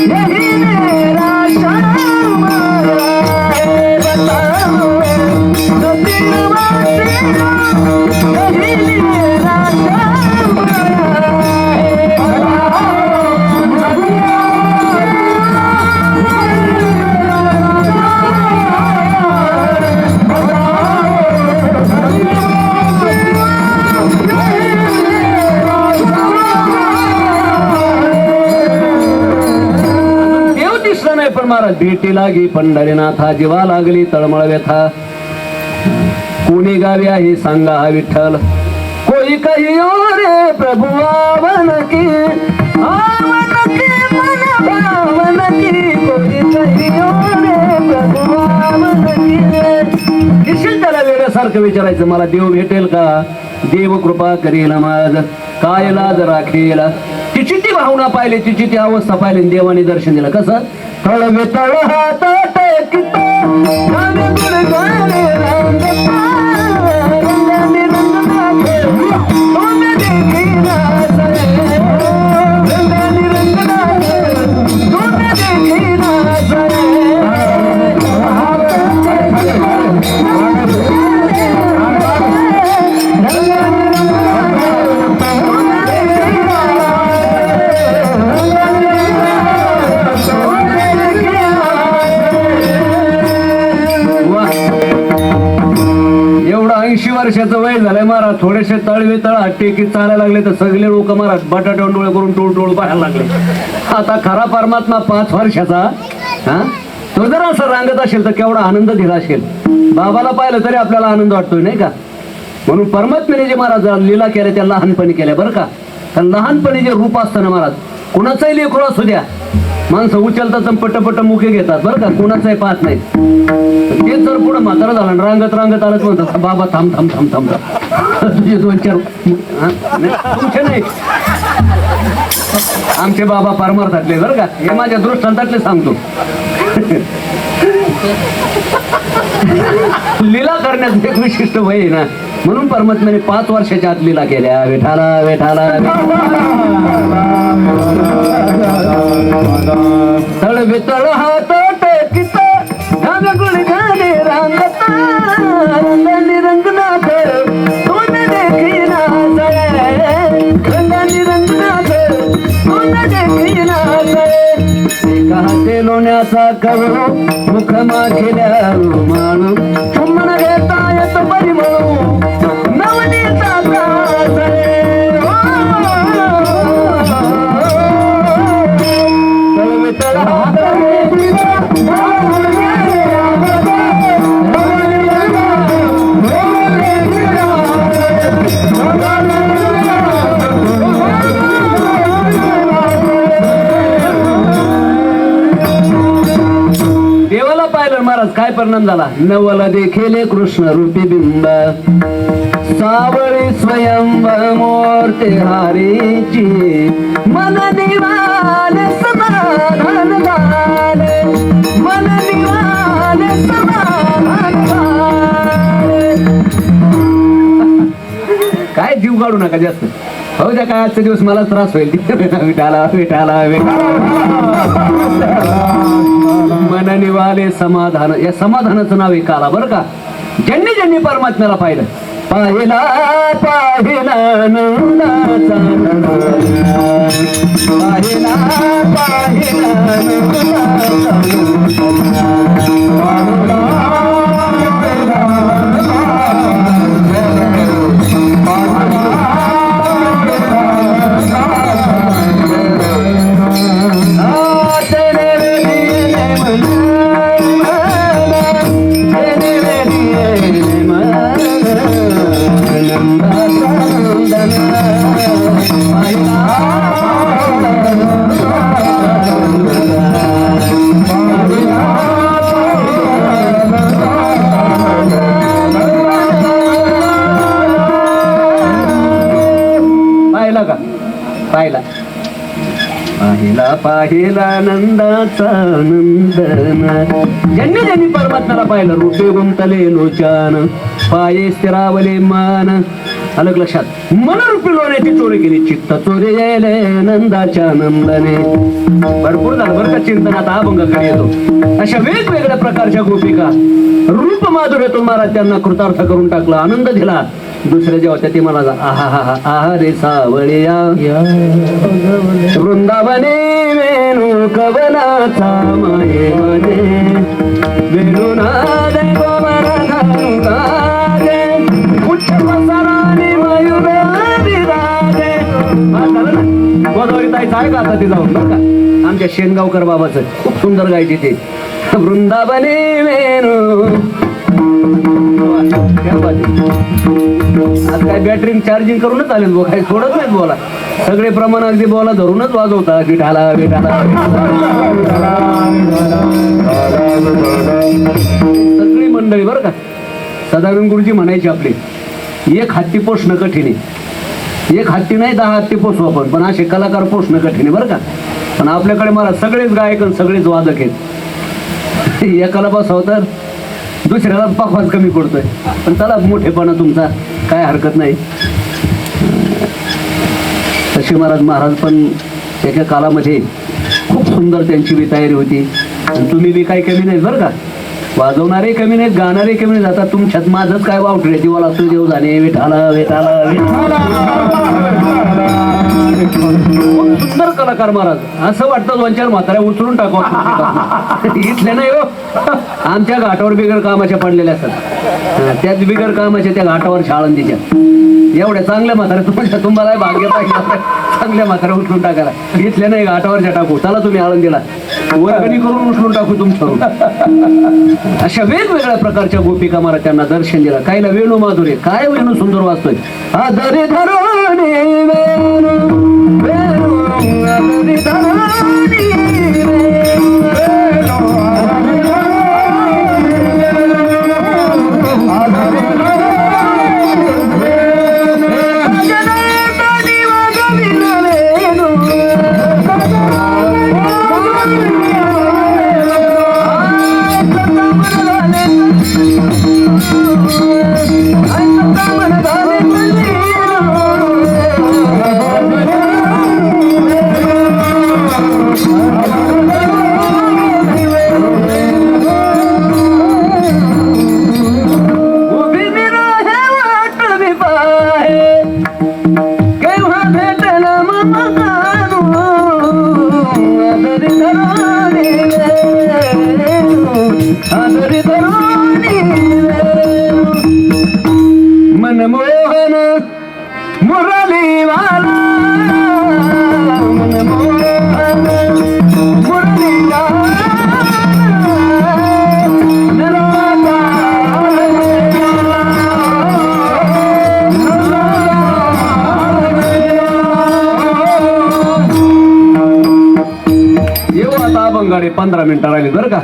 यही मेरा श्यामाया है, बताओ नदिया यही मेरा श्यामाया है. पण महाराज भेटी लागी पंढरीनाथा, जीवा लागली तळमळ व्यथा, कोणी गावी आहे सांगा हा विठ्ठल, कोई कहियो रे प्रभु आवन की, आवन की मन भावन की, कोई कहियो रे प्रभु आवन की. दिसेल त्याला वेड्यासारखं विचारायचं, मला देव भेटेल का, देव कृपा करेल माझ, काय लाज राखेल. तिची ती भावना पाहिली, तिची ती अवस्था पाहिली, देवाने दर्शन दिलं. कसं तळवे तळ हात टेकितो, गाणे गुणगाणे रांगता, रंगाने रंगनाथे, सोने देखीना सरे, रंगाने रंगनाथे, सोने देखीना सरे. एवढं 80 वर्षाचं वय झालंय महाराज, थोडेसे तळवे तळ टेकीत चालायला लागले तर सगळे लोक महाराज बटाट्यावर डोळे करून टोळ टोळ पाहायला लागले. आता खरा परमात्मा 5 वर्षाचा, हा, तो जर असं रांगत असेल तर केवढा आनंद दिला असेल. बाबाला पाहिलं तरी आपल्याला आनंद वाटतोय नाही का. म्हणून परमात्म्याने जे महाराज लीला केल्या त्या लहानपणी केल्या बरं का. कारण लहानपणी जे रूप असतं ना महाराज, कुणाचाही लेकरू असू द्या, माणसं उचलतात पटपट मुके घेतात बरं का, कोणाचाही पाहत नाही. तेच जर पुढं म्हातारा झालं रांगत रांगत आलं म्हणतात, बाबा थांब थांब थांब थांब तुझे 2-4 तुमचे नाही, आमचे बाबा परमार्थातले बरं का, हे माझ्या दृष्टांतातले सांगतो. लीला करण्यात एक विशिष्ट वय आहे ना, म्हणून परमात्म्याने 5 वर्षाच्या आत लीला केल्या. विठाला विठाला तळ वितळ हात टेकितो, गाणे गुणगाणे रांगता, रंगाने रंगनाथ, एका हाते लोण्याचा कवळू मुख माखेल्या रुमाणू चुंबन घेता येतो परिमळू नवनीचा त्रास रे देवाला पाहिलं महाराज काय परिणाम झाला नवला देखील कृष्ण रूपी बिंब सावळी स्वयंवर मूर्ती हारीची मन निवाले समाधान झाले मन निवाले समाधान झाले. काय जीव काढू नका जास्त हो द्या काय आजचा दिवस मला त्रास होईल विठाला विठाला मन निवाले समाधान या समाधानाचं नाव आहे काला बरं का ज्यांनी ज्यांनी परमात्म्याला पाहिलं पाहिला पाहिला नंदाचा पाहिला पाहिला पाहिला पाहिला पाहिला नंदाचा नंदन ज्यांनी ज्यांनी परमात्म्याला पाहिलं रूपे गुंतले लोचान पाये स्थिरावले मान अलग लक्षात मनरूपी लोण्याची चोरी केली चित्त चोरी गेले नंदाच्या नंदने भरपूर झालं बरं का चिंतनात अभंग काय येतो अशा वेगवेगळ्या प्रकारच्या गोपिका रूप माधुर्यातून महाराज त्यांना कृतार्थ करून टाकला आनंद दिला दुसऱ्या जेव्हा त्या ती मला आहा रे सावळिया वृंदावने वेणू कवनाचा मायेमध्ये वेणुनादे गोमरनादे उच्च पसराने मयूर विराजे गोदावरी ताईचं आहे का आता ते जाऊन बरं का आमच्या शेनगावकर बाबाचं खूप सुंदर गायची ते वृंदावने वेणू आज काय बॅटरी चार्जिंग करूनच आले काही सोडत नाहीत बोला सगळे प्रमाण अगदी बोला धरूनच वाजवता विठाला विठाला सगळी मंडळी बरं का सदानंद गुरुजी म्हणायची आपली एक हत्ती पोषणं कठीण आहे एक हत्ती नाही 10 हत्ती पोसू आपण पण असे कलाकार पोषणं कठीण आहे बरं का पण आपल्याकडे मला सगळेच गायक आणि सगळेच वादक आहेत एकाला बसाव तर दुसऱ्याला पखवाज कमी पडतोय पण चला मोठेपणा तुमचा काय हरकत नाही तसे महाराज पण एका कालामध्ये खूप सुंदर त्यांची बी तयारी होती आणि तुम्ही बी काही कमी नाही बरं का वाजवणारे कमी नाहीत गाणारे कमी नाही जातात तुमच्यात माझंच काय वावटले जीवाला असतो देव झाले विठाला विठाला सुंदर कलाकार महाराज असं वाटतं 2-4 म्हाताऱ्या उचलून टाकू इथले नाही हो आमच्या घाटावर बिगर कामाच्या पडलेल्या असतात त्याच बिगर कामाच्या त्या घाटावर शाळंदीच्या एवढ्या चांगल्या म्हाताऱ्या तुम्हाला भाग्य पाहिजे चांगल्या म्हाताऱ्या उचलून टाकायला इथल्या नाही घाटावरच्या टाकू चला तुम्ही आळंदीला वर्गणी करून उचलून टाकू तुमच्यावर अशा वेगवेगळ्या प्रकारच्या गोपिका महाराज त्यांना दर्शन दिलं काहीला वेणू माधुर्य काय वेणू सुंदर वाचतोय आदरी धरोणी वेणू वेणू आदरी धरोणी I साडे 15 मिनिटं राहिली बरं का.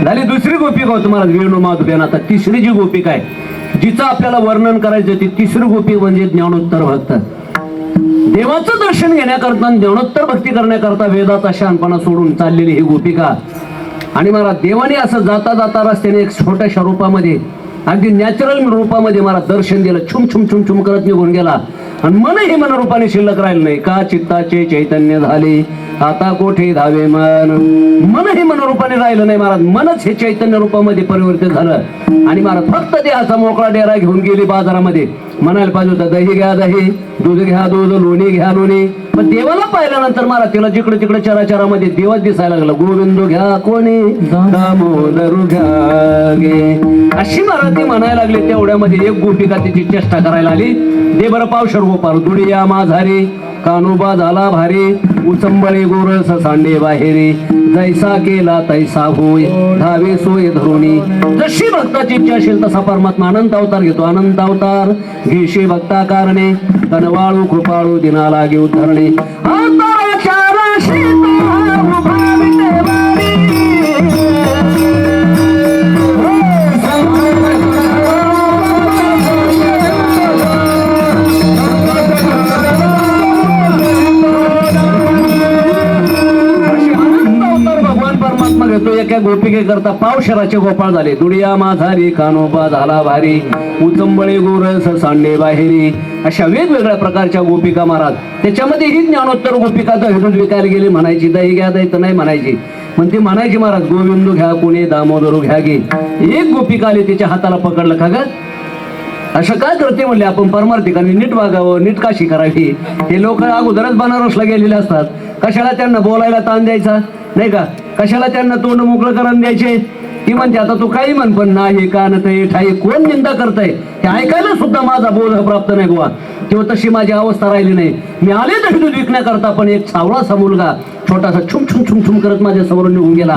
झाली दुसरी गोपिका होती महाराज वेणू माधुर्यानं. आता तिसरी जी गोपिका आहे जिचं आपल्याला वर्णन करायचं ती तिसरी गोपी म्हणजे ज्ञानोत्तर भक्त. देवाचं दर्शन घेण्याकरता ज्ञानोत्तर भक्ती करण्याकरता वेदाचा शहाणपणा सोडून चाललेली ही गोपिका. आणि मला देवाने असं जाता जाता रस्त्याने एक छोट्याशा रूपामध्ये अगदी नॅचरल रूपामध्ये मला दर्शन दिलं. छुम छुम छुम छुम करत निघून गेला. आणि मनही मनरूपाने शिल्लक राहिलं नाही. का चित्ताचे चैतन्य झाले आता कोठे धावे मनही मनरूपाने राहिलं नाही महाराज. मनच हे चैतन्य रूपामध्ये परिवर्तित झालं. आणि महाराज फक्त देहाचा मोकळा डेरा घेऊन गेली बाजारामध्ये. म्हणायला पाहिजे होतं दही घ्या दही, दूध घ्या दूध, लोणी घ्या लोणी. पण देवाला पाहिल्यानंतर महाराज तिला जिकडे तिकडे चराचरामध्ये देवच दिसायला लागला. गोविंद घ्या कोणी दामोदर घ्या गे अशी महाराज ती म्हणायला लागली. तेवढ्यामध्ये एक गोपिका तिची चेष्टा करायला आली. दे बरं पावशर गोपाल दुडिया माझारी कानोबा झाला भारी उचंबळे गोरस सांडे बाहेरी जैसा केला तैसा होय धावे सोय धरुणी. जशी भक्ताची इच्छा असेल तसा परमात्मा अनंत अवतार घेतो. अनंत अवतार घेशे भक्ता कारणे तनवाळू कृपाळू दिना लागे उद्धरणे. घेतो. एका गोपिके करता पावशराचे गोपाळ झाले. दुडिया माझारी कानोबा झाला भारी उचंबळे गोरस सांडे बाहेरी. अशा वेगवेगळ्या प्रकारच्या गोपिका महाराज. त्याच्यामध्ये ही ज्ञानोत्तर गोपिका दूध विकायला गेली म्हणायची दही घ्या दही तर नाही म्हणायची. पण ती म्हणायची महाराज गोविंदू घ्या कोणी दामोदरू घ्या गे. एक गोपिका आली तिच्या हाताला पकडलं. का ग असं काय करते म्हणले. आपण परमार्थिकांनी नीट वागावं नीट काशी करावी. हे लोक अगोदरच बनारसला गेलेले असतात. कशाला त्यांना बोलायला ताण द्यायचा नाही का. कशाला त्यांना तोंड मोकळं करून द्यायचे. ती म्हणते आता तू काही म्हण पण नाही कानत ठाई कोण निंदा करताय हे ऐकायला सुद्धा माझा बोध प्राप्त नाही बुवा. तेव्हा तशी माझी अवस्था राहिली नाही. मी आले तर दूध विकण्याकरता पण एक सावळासा मुलगा छोटासा छुम छुम छुम छुम करत माझ्या समोर निघून गेला.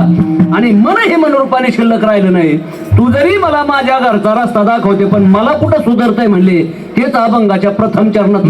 आणि मन हे मनरूपाने शिल्लक राहिलं नाही. तू जरी मला माझ्या घरचा रस्ता दाखवते पण मला कुठं सुधारतंय म्हणले. तेच अभंगाच्या प्रथम चरणात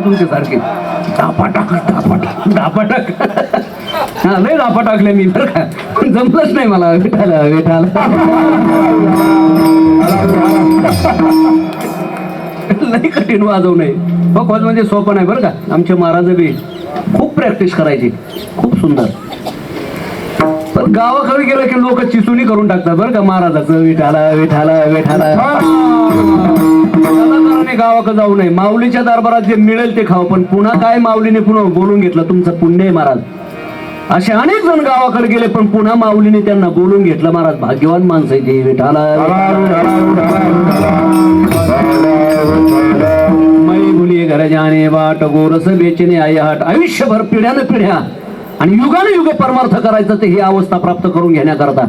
तुमच्या सारखे धापा टाक हा लय धापा टाकले मी बरं का. जमलंच नाही मला विठाला लय कठीण वाजवू नये. बघ म्हणजे सोपं नाही बरं का. आमचे महाराज बी खूप प्रॅक्टिस करायची खूप सुंदर. पण गावाकडे गेलं की लोक चिचुनी करून टाकतात बरं का महाराजाचं विठाला विठाला विठाला. गावाकडे जाऊ नये. माऊलीच्या दरबारात जे मिळेल ते खाऊ. पण पुन्हा काय माऊलीने पुन्हा बोलून घेतलं तुमचं पुण्य आहे महाराज. असे अनेक जण गावाकडे गेले पण पुन्हा माऊलीने त्यांना बोलून घेतलं महाराज. भाग्यवान माणसं आहे ते विठाला. मै भुली घर जाणे वाट गोरस बेचणे आई हाट. आयुष्यभर पिढ्यानं पिढ्या आणि युगानुयुग परमार्थ करायचं ते ही अवस्था प्राप्त करून घेण्याकरता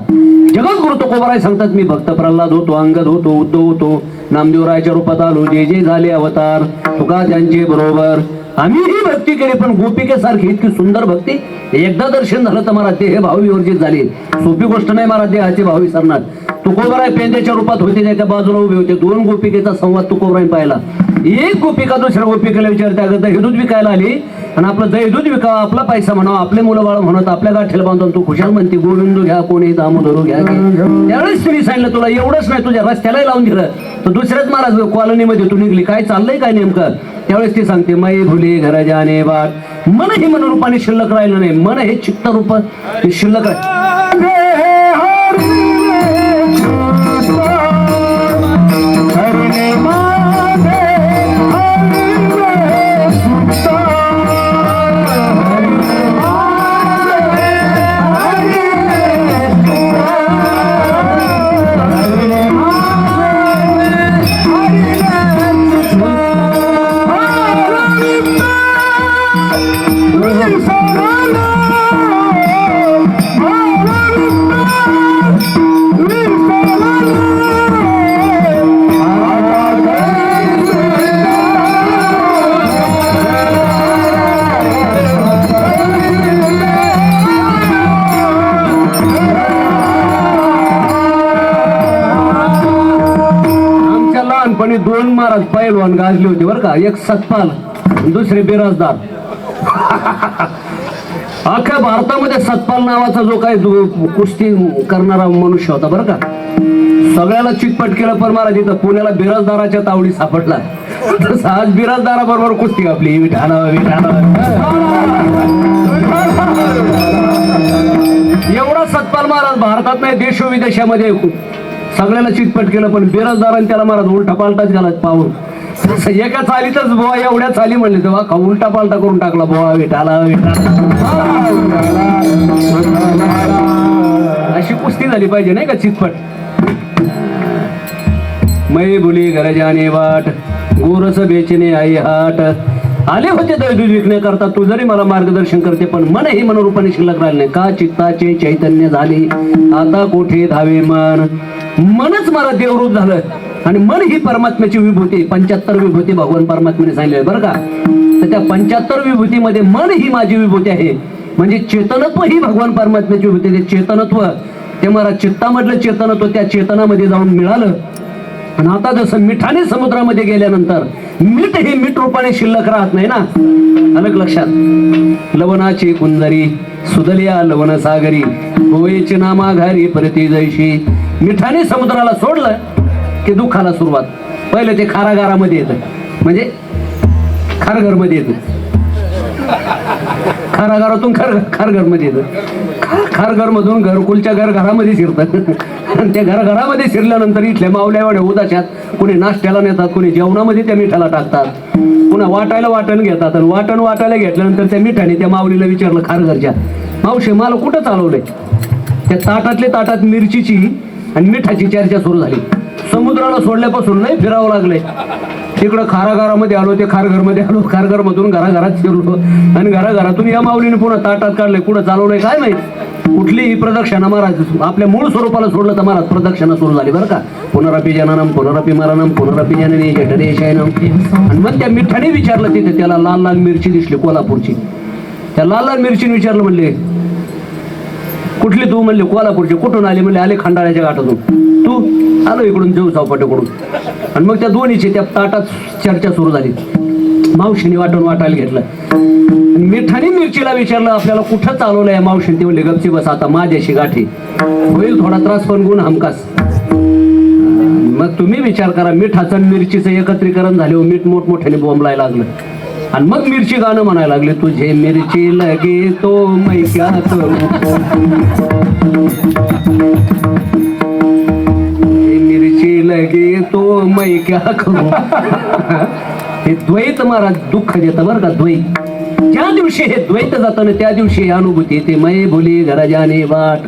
जगद्गुरु तुकोबाराय सांगतात, मी भक्त प्रल्हाद होतो, अंगद होतो, उद्धव होतो, नामदेवरायाच्या रूपात आलो, जे जे झाले अवतार तुका त्यांचे बरोबर. आम्ही ही भक्ती केली, पण गोपिकेसारखी इतकी सुंदर भक्ती एकदा दर्शन झालं तर महाराज देह भाव विवर्जित झाली. सोपी गोष्ट नाही महाराज देहाचे भाव विसरणार. तुकोबाराय पेंद्याच्या रूपात होते, त्याच्या बाजूला उभे होते, दोन गोपिकेचा संवाद तुकोबाराय पाहिला. एक गोपिका दुसऱ्या गोपिकेला विचारते, अगं दहीदूध विकायला आली आणि आपलं दहीदूध विकावं, आपला पैसा म्हणावं, आपले मुलं बाळ म्हणत आपल्या गाठीला बांधून तू खुशाल म्हणते गोविंद घ्या, कोणी दामोदरू घ्या. त्यावेळेस तिने सांगितलं, तुला एवढंच नाही तुझ्या रस्त्याला लावून दिलं तर दुसऱ्याच महाराज कॉलनीमध्ये तू निघली, काय चाललंय काय नेमकं. त्यावेळेस ती सांगते, मै भुली घर जाणे बाट. मन हे मनरूपाने शिल्लक राहिलं नाही, मन हे चित्त रूप शिल्लक राहिलं. दोन महाराज पैलवान गाजले होते बरं का, एक सतपाल दुसरे बिराजदार. अख्ख्या भारतामध्ये सतपाल नावाचा जो काही कुस्ती करणारा मनुष्य होता बरं का, सगळ्याला चितपट केलं, पण महाराज इथं पुण्याला बिराजदाराच्या तावडी सापडला. तसं आज बिराजदारा बरोबर कुस्ती आपली विठाणं एवढा सतपाल महाराज भारतात नाही, देशोविदेशामध्ये सगळ्याला चितपट केलं, पण बिराजदारांनी त्याला महाराज उलटा पालटाच घालत पाहून एका चालीतच बोवा एवढ्या चाली म्हणले तेव्हा उलटा पालटा करून टाकला. बोवा विठाला अशी कुस्ती झाली पाहिजे नाही का चितपट. मै बोली गरजाने वाट गोरस बेचणे आई हाट. आले होते दूध विकण्याकरता, तू जरी मला मार्गदर्शन करते, पण मन ही मनरूपाने शिल्लक राहिले नाही. का चित्ताचे चैतन्य झाले आता कोठे धावे मन. मनच मला देवरूप झालं आणि मन ही परमात्म्याची विभूती, 75 विभूती भगवान परमात्म्याने सांगितले बरं का. तर त्या 75 विभूतीमध्ये मन ही माझी विभूती आहे. म्हणजे चेतनत्व ही भगवान परमात्म्याची विभूती. ते चेतनत्व ते मला चित्तामधलं चेतनत्व त्या चेतनामध्ये जाऊन मिळालं. आणि आता जसं मिठाने समुद्रामध्ये गेल्यानंतर मीठ हे मीठ रूपाने शिल्लक राहत नाही ना. अलग लक्षात. लवणाची कुंजरी सुदलिया लवण सागरी गोयेची नामा घारी परती जैशी. मिठाने समुद्राला सोडलं की दुःखाला सुरुवात. पहिले ते खारागारामध्ये येतं, म्हणजे खारघरमध्ये येतं. खारागारातून खारघरमध्ये येतं. खारघरमधून घरकुलच्या घरामध्ये शिरतात. आणि त्या घरामध्ये शिरल्यानंतर इथल्या मावल्या एवढ्या उदाशात कोणी नाश्त्याला नेतात, कोणी जेवणामध्ये त्या मिठाला टाकतात, पुन्हा वाटायला वाटण घेतात. आणि वाटायला घेतल्यानंतर त्या मिठाने त्या माऊलीला विचारलं खारघरच्या, मावशी मला कुठं चालवलंय. त्या ताटात मिरचीची आणि मिठाची चर्चा सुरू झाली. समुद्राला सोडल्यापासून नाही फिरावं लागलंय. तिकडं खारागारामध्ये आलो, ते खारघरमध्ये आलो, खारघरमधून घराघरात शिरलो आणि घराघरातून या माऊलीने पुन्हा ताटात काढलंय. कुठं चालवलंय काय माहित. कुठलीही प्रदक्षिणा महाराज आपल्या मूळ स्वरूपाला सोडलं तर महाराज प्रदक्षिणा सुरू झाली बरं का. पुनरपी जननम पुनरपी मरणम पुनरपी जननी जठरे शयनम. आणि मग त्या मिठाने विचारलं तिथे, त्याला लाल लाल मिरची दिसली कोल्हापूरची. त्या लाल लाल मिरचीने विचारलं, म्हणले कुठली तू. म्हणले कोल्हापूरची. कुठून आले. म्हणले आले खंडाळ्याच्या घाटातून. तू. आलो इकडून देऊ चौपाट्याकडून. आणि मग त्या दोन्हीची त्या ताटात चर्चा सुरू झाली. मावशीने वाटायला घेतलं. मिठाने मिरचीला विचारलं, आपल्याला कुठं चालवलंय मावशीने. ते म्हणले गपची बस, आता माझ्याशी गाठी होईल, थोडा त्रास पण गुण हमखास. मग तुम्ही विचार करा, मिठाचं मिरचीचं एकत्रीकरण झाले, मीठ मोठमोठ्याने बोंबलायला लागलं. आणि मग मिरची गाणं म्हणायला लागले, तुझे मिरची लगे तो मै क्या करू, मिरची लगे तो मै क्या करू. हे द्वैत महाराज दुःख देतं बरं का. द्वैत ज्या दिवशी हे द्वैत जातं ना त्या दिवशी ही अनुभूती येते. मै भुली घराजाने वाट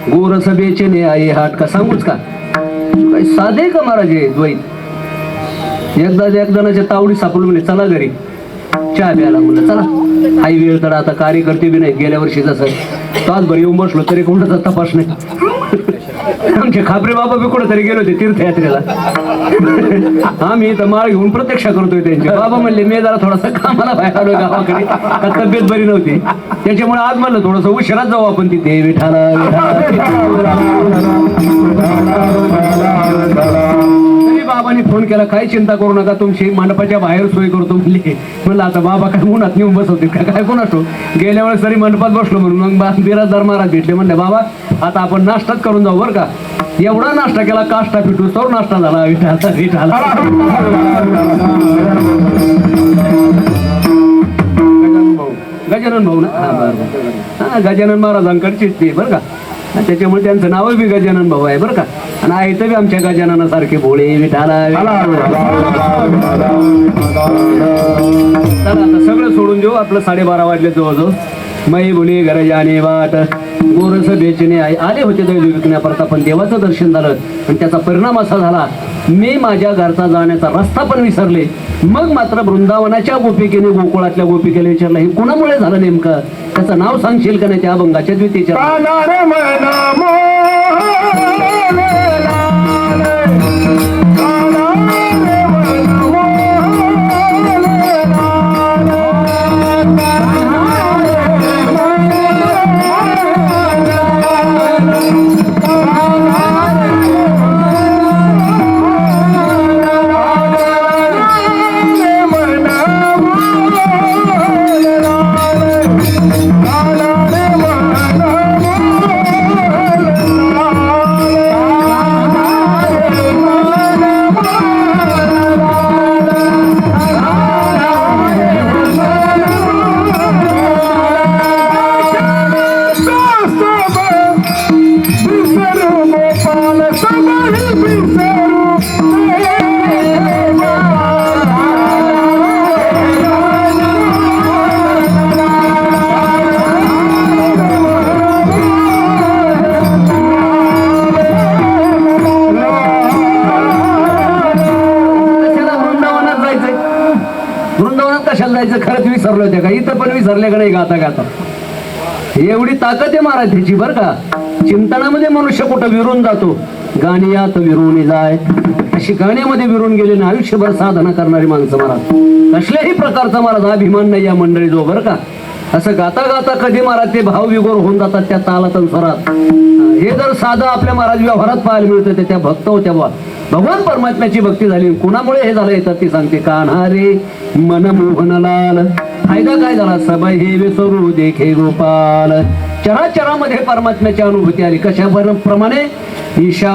गोरस बेचणे आई हाट. का सांगूच का काय साधे का महाराज हे द्वैत. एकदा एक जणाच्या तावडी सापडून म्हणजे चला घरी. चहा प्यायला म्हणलं चला आई वेळ तर आता कार्यकर्ते बी नाही गेल्या वर्षी जसं तासभर येऊन बसलो तरी कोणाचा तपास नाही. आमचे खापरे बाबा बी कुठं तरी गेले होते तीर्थयात्रेला. आम्ही इथं माळ घेऊन प्रतीक्षा करतोय त्यांची. बाबा म्हणले मी जरा थोडासा कामाला बाहेर आलोय गावाकडे, तब्येत बरी नव्हती त्याच्यामुळे आज म्हणलं थोडस उशिराच जाऊ आपण तिथे. विठाला तरी बाबांनी फोन केला काही चिंता करू नका तुमची मंडपाच्या बाहेर सोय करतो म्हणले. म्हणलं आता बाबा काय उन्हात नेऊन बसवते काय कोण असतो. गेल्या वेळेस तरी मंडपात बसलो म्हणून मग बिराजदार महाराज भेटले. म्हणले बाबा आता आपण नाश्ताच करून जाऊ बरं का. एवढा नाश्ता केला काष्टा पिटू तर नाश्ता झाला. विठाला गजानन भाऊ ना. हा बरं हा गजानन महाराजांकडचीच ते बरं का. त्याच्यामुळे त्यांचं नाव बी गजानन भाऊ आहे बरं का. आणि आहे तर बी आमच्या गजाननासारखे भोळे. विठाला चला आता सगळं सोडून देऊ. आपलं 12:30 वाजले जवळजवळ. मै बोली गरजाने वाट गोरस बेचणे आले होते दैव विकण्याकरता पण देवाचं दर्शन झालं आणि त्याचा परिणाम असा झाला मी माझ्या घरचा जाण्याचा रस्ता पण विसरले. मग मात्र वृंदावनाच्या गोपिकेने गोकुळातल्या गोपिकेला विचारलं हे कुणामुळे झालं नेमकं त्याचं नाव सांगशील का नाही. त्या अभंगाच्या द्वितीच्या खरंच विसरलो होते का. इथं पण विसरले का नाही गाता गाता. एवढी ताकद आहे महाराज त्याची बरं का. चिंतनामध्ये मनुष्य कुठं विरून जातो. गाणी यात विरून जाय अशी गाण्यामध्ये विरून गेले ना आयुष्यभर साधना करणारी माणसं महाराज. कसल्याही प्रकारचा महाराज अभिमान नाही या मंडळी जो बरं का. असं गाता गाता कधी महाराज ते भाव विगोर होऊन जातात त्या तालात आणि स्वरात. हे जर साधं आपल्या महाराज व्यवहारात पाहायला मिळतं ते त्या भक्त होत्या भगवान परमात्म्याची भक्ती झाली. कुणामुळे हे झालं येतात ती सांगते. कान्हारे मन मोहनलाल फायदा काय झाला सबय हे विसरू देखे गोपाल. चराचरामध्ये परमात्म्याची अनुभूती आली. कशा प्रमाणे ईशा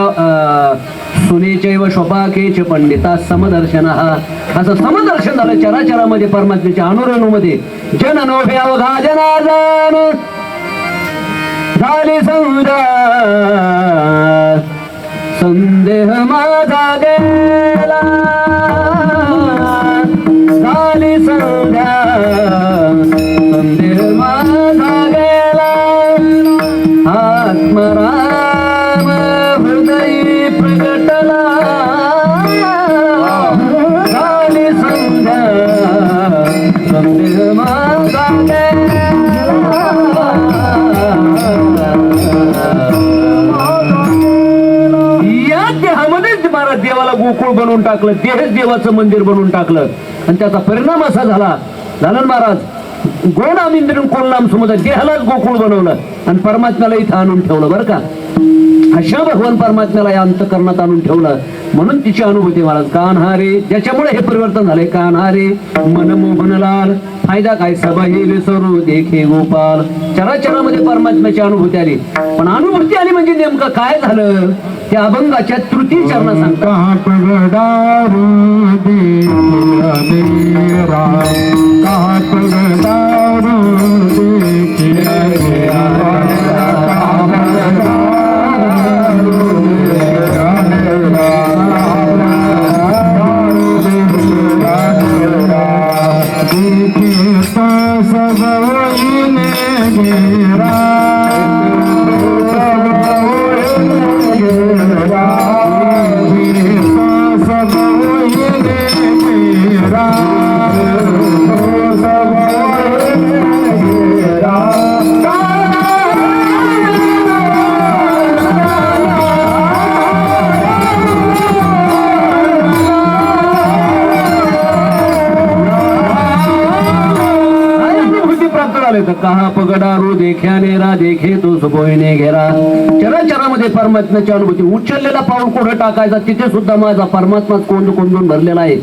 सुनेचैव शोभाकेच पंडिता समदर्शन असं समदर्शन झालं चराचरामध्ये परमात्म्याच्या अनुरणूमध्ये. जन नोभे अवघा जनार्दन झाली समजा संदेह माझा गेला झाली संध्या संदेह माझा गेला आत्मराम हृदयी प्रगटला झाली संध्या संदेह माझा गेला. महाराज देवाला गोकुळ बनवून टाकलं. तेच देवाचं मंदिर बनवून टाकलं आणि त्याचा परिणाम असा झाला महाराज गोनाम इंद्रिय कोण नाम समुद्र देहालाच गोकुळ बनवलं आणि परमात्म्याला इथं आणून ठेवलं बरं का. अशा भगवान परमात्म्याला या अंतकरणात आणून ठेवलं म्हणून तिची अनुभूती महाराज. कान्हारे ज्याच्यामुळे हे परिवर्तन झाले. कान्हारे मन मोहनलाल फायदा काय सबाही विसरू देखे गोपाल. चराचरामध्ये परमात्म्याची अनुभूती आली. पण अनुभूती आली म्हणजे नेमकं काय झालं त्या अभंगाच्या तृतीय चरणा सांगतात. सब तर कहा पगडारू देख्याने रा देखे तो सुबोईने घेरा. चराचरामध्ये परमात्म्याची अनुभूती. उचललेला पाऊल कुठं टाकायचा तिथे सुद्धा माझा परमात्माच कोंडून भरलेला आहे.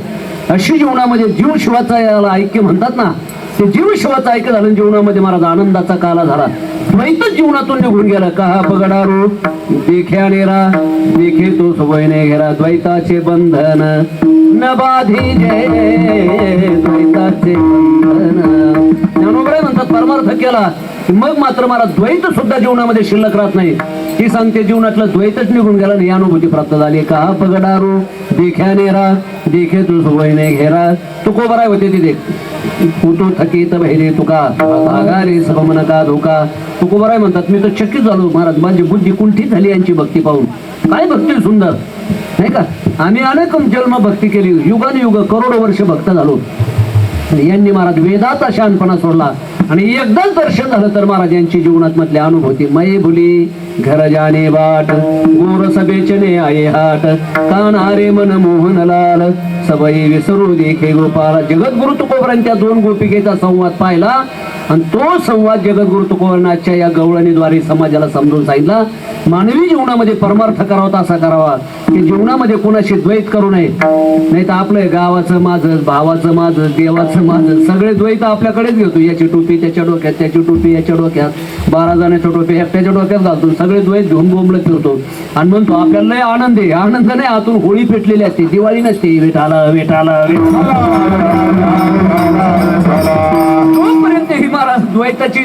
अशी जीवनामध्ये जीव शिवाचा याला ऐक्य म्हणतात ना, ते जीव शिवाचं ऐक्य झालं. जीवनामध्ये महाराज आनंदाचा काला झाला. द्वैत जीवनातून निघून गेला. कहा पगडारू देख्याने रा देखे तो सुबोईने घेरा. द्वैताचे बंधन न बाधी जय द्वैताचे बंधन. ज्ञानोबराय म्हणतात परमार्थ केला की मग मात्र मला द्वैत सुद्धा जीवनामध्ये शिल्लक राहत नाही. ती सांगते जीवनातलं द्वैतच निघून गेला नाही. अनुभूती प्राप्त झाली. का पगडारू देख्याने रा देखे तू सुबोईने घेरा. तुकोबराय होते तिथे. पुतो थकीत बहिरे तुका आगारे सबमन का धोका. तुकोबराय म्हणतात मी तर चकित झालो महाराज. माझी बुद्धी कुंठित झाली यांची भक्ती पाहून. काय भक्ती सुंदर नाही का. आम्ही अनेक जन्म भक्ती केली. युगानुयुग करोडो वर्ष भक्त झालो. यांनी महाराज वेदाचा शहाणपणा सोडला आणि एकदाच दर्शन झालं तर महाराज यांची जीवनात मधली अनुभूती. मै भुली घर जाणे बाट गोरस बेचणे आहे हाट. कानारे मन मोहन लाल सबई विसरू देखे गोपाल. जगद्गुरु तुकोबरांनी त्या दोन गोपिकेचा संवाद पाहिला आणि तो संवाद जगद्गुरु तुकोबरांच्या या गवळणीद्वारे समाजाला समजून सांगितला. मानवी जीवनामध्ये परमार्थ करावा तर असा करावा की जीवनामध्ये कोणाशी द्वैत करू नये. नाही तर आपलं गावाचं माझं, भावाचं माझं, देवाचं माझं, सगळे द्वैत आपल्याकडेच घेतो. याची टोपी त्याच्या डोक्यात, त्याची टोपी याच्या डोक्यात, 12 जणांच्या टोपी त्याच्या डोक्यात घालतो. सगळे द्वैत घेऊन बोंबलत फिरतो आणि म्हणतो आपल्याला लय आनंद आहे. आनंद नाही, आतून होळी पेटलेली असते. दिवाळी नसते. विठाला विठाला तोपर्यंत ही महाराज द्वैताची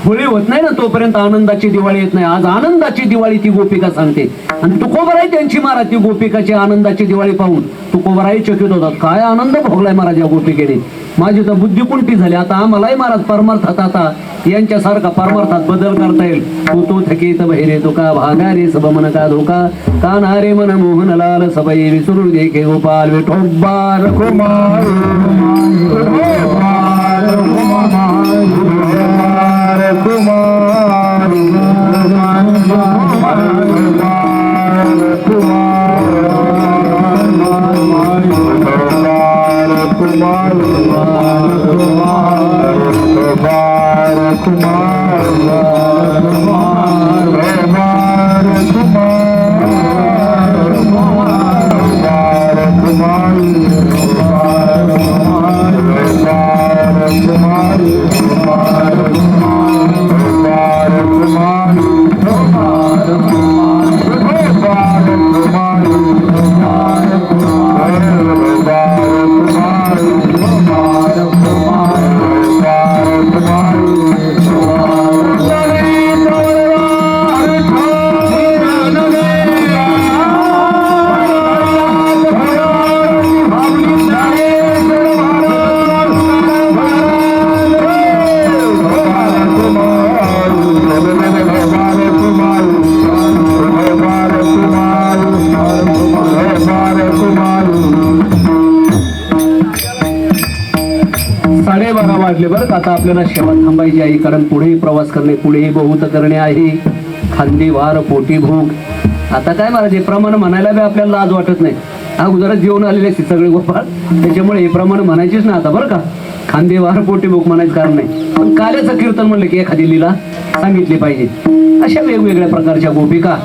होळी होत नाही ना, तोपर्यंत आनंदाची दिवाळी येत नाही. आज आनंदाची दिवाळी ती गोपिका सांगते आणि तुकोबराई त्यांची महाराज ती गोपिकाची आनंदाची दिवाळी पाहून तुकोबराई चकित होतात. काय आनंद भोगलाय महाराज या गोपिकेने. माझी तर बुद्धी कुंठी झाली. आता आम्हालाही महाराज परमार्थात आता यांच्यासारखा परमार्थात बदल करता येईल. तो थकीत बहिरे तुका भागारे सबमन का धोका. कानारे मन मोहन लाल सबई विसरू देखे गोपाल. विठोबार कुमार बरं. आता आपल्याला शेवट थांबायची आहे, कारण पुढेही प्रवास करणे, पुढेही बहुत करणे आहे. खांदी भार पोटी भूक. आता काय महाराज हे प्रमाण म्हणायला बी आपल्याला लाज वाटत नाही. अगोदरच जेवण आलेले असते सगळे गोपाळ, त्याच्यामुळे हे प्रमाण म्हणायचीच ना आता बरं का. खांदी भार पोटी भूक म्हणायचं कारण नाही. पण काल्याचं कीर्तन म्हणलं की एखादी लीला सांगितली पाहिजे. अशा वेगवेगळ्या प्रकारच्या गोपिका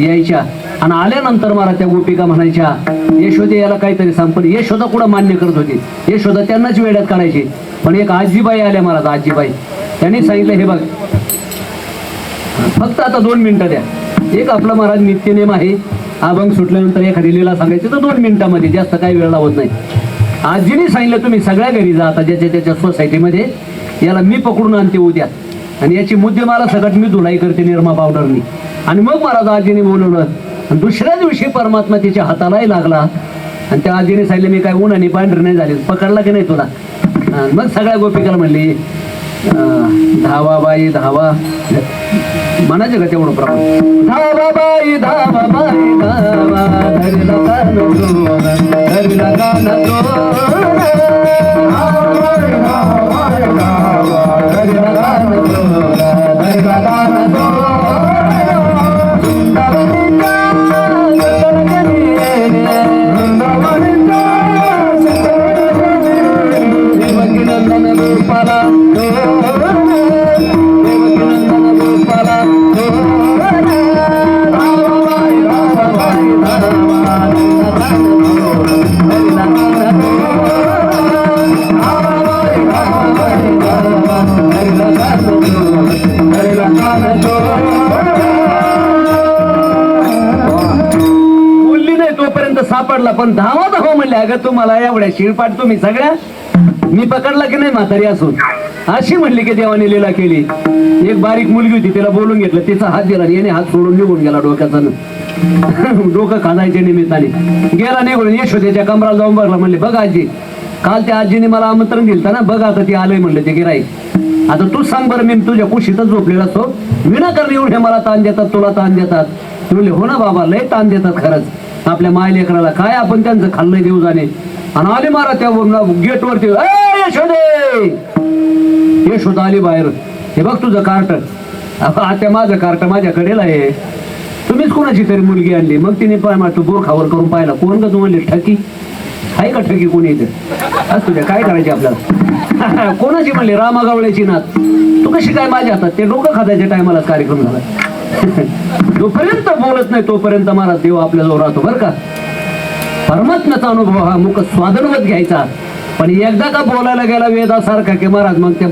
यायच्या आणि आल्यानंतर मला त्या गोपिका म्हणायच्या यशोदे याला काहीतरी सांग. पण यशोदा कुठं मान्य करत होती. यशोदा त्यांनाच वेड्यात काढायची. पण एक आजीबाई आल्या महाराज, आजीबाई त्यांनी सांगितलं हे बघ फक्त आता 2 मिनिटं द्या. एक आपला महाराज नित्यनेम आहे, अभंग सुटल्यानंतर एखादी लीला सांगायची तर 2 मिनिटामध्ये, जास्त काही वेळ लावत नाही. आजीने सांगितलं तुम्ही सगळ्या घरी जा आता ज्याच्या त्याच्या सोसायटीमध्ये. याला मी पकडून आणते उद्या आणि याची मुद्देमाला सगळ्यात मी धुलाई करते निरमा पावडरनी. आणि मग महाराज आजीने बोलवलं आणि दुसऱ्या दिवशी परमात्मा तिच्या हातालाही लागला आणि त्या आजीने सांगितलं मी काय उन्हाने पांढरे नाही झाले, पकडला की नाही तुला. मग सगळ्या गोपिकाला म्हणली धावा बाई धावा, म्हणायचं का तेवढं प्रमाण. धावा बाई धावा बाई धावा धरला कान धरला कान गोपाला बोलली नाही तोपर्यंत सापडला, पण धावा धावा म्हणले अगं तुम्हाला एवढ्या शिळपाट तुम्ही सगळ्या मी पकडला की नाही म्हातारी असून अशी म्हणली की देवाने लीला केली. एक बारीक मुलगी होती तिला बोलून घेतलं, तिचा हात दिला आणि याने हात सोडून निघून गेला डोक्याचा डोकं खाजायच्या निमित्ताने गेला निघून. यशोदेच्या कमराला जाऊन बघला, म्हणले बघ आजी काल त्या आजीने मला आमंत्रण दिलं ना, बघ आता ती आलंय म्हणलं ते गिराईक. आता तूच सांग बरं, मी तुझ्या कुशीतच झोपलेला असतो, विनाकारण येऊन हे मला ताण देतात तुला ताण देतात. ते म्हणले हो ना बाबा लय ताण देतात खरंच आपल्या माय लेकराला, काय आपण त्यांचं खाल्लंय देऊ जाणे. आणि आले मारा त्या गेटवरती, यशोदे यशोदा आली बाहेर, हे बघ तुझं कार्ट. आता माझं कार्ट माझ्याकडेला आहे, तुम्हीच कोणाची तरी मुलगी आणली. मग तिने पाय मारतो बोरखावर करून पाहिला, कोण का तुम्हाला ठकी आहे का ठकी कोणी इथे तुझ्या काय करायचे आपल्याला कोणाची म्हणली रामा गावळ्याची नात तू कशी काय माझ्या हातात. ते डोकं खात्याच्या टायमाला कार्यक्रम झाला. जोपर्यंत बोलत नाही तोपर्यंत मला देव आपल्याजवळ राहतो बरं का. परमात्म्याचा अनुभव हा मुख स्वादनवत घ्यायचा, पण एकदा का बोलायला गेला वेदासारखा की महाराज मग त्या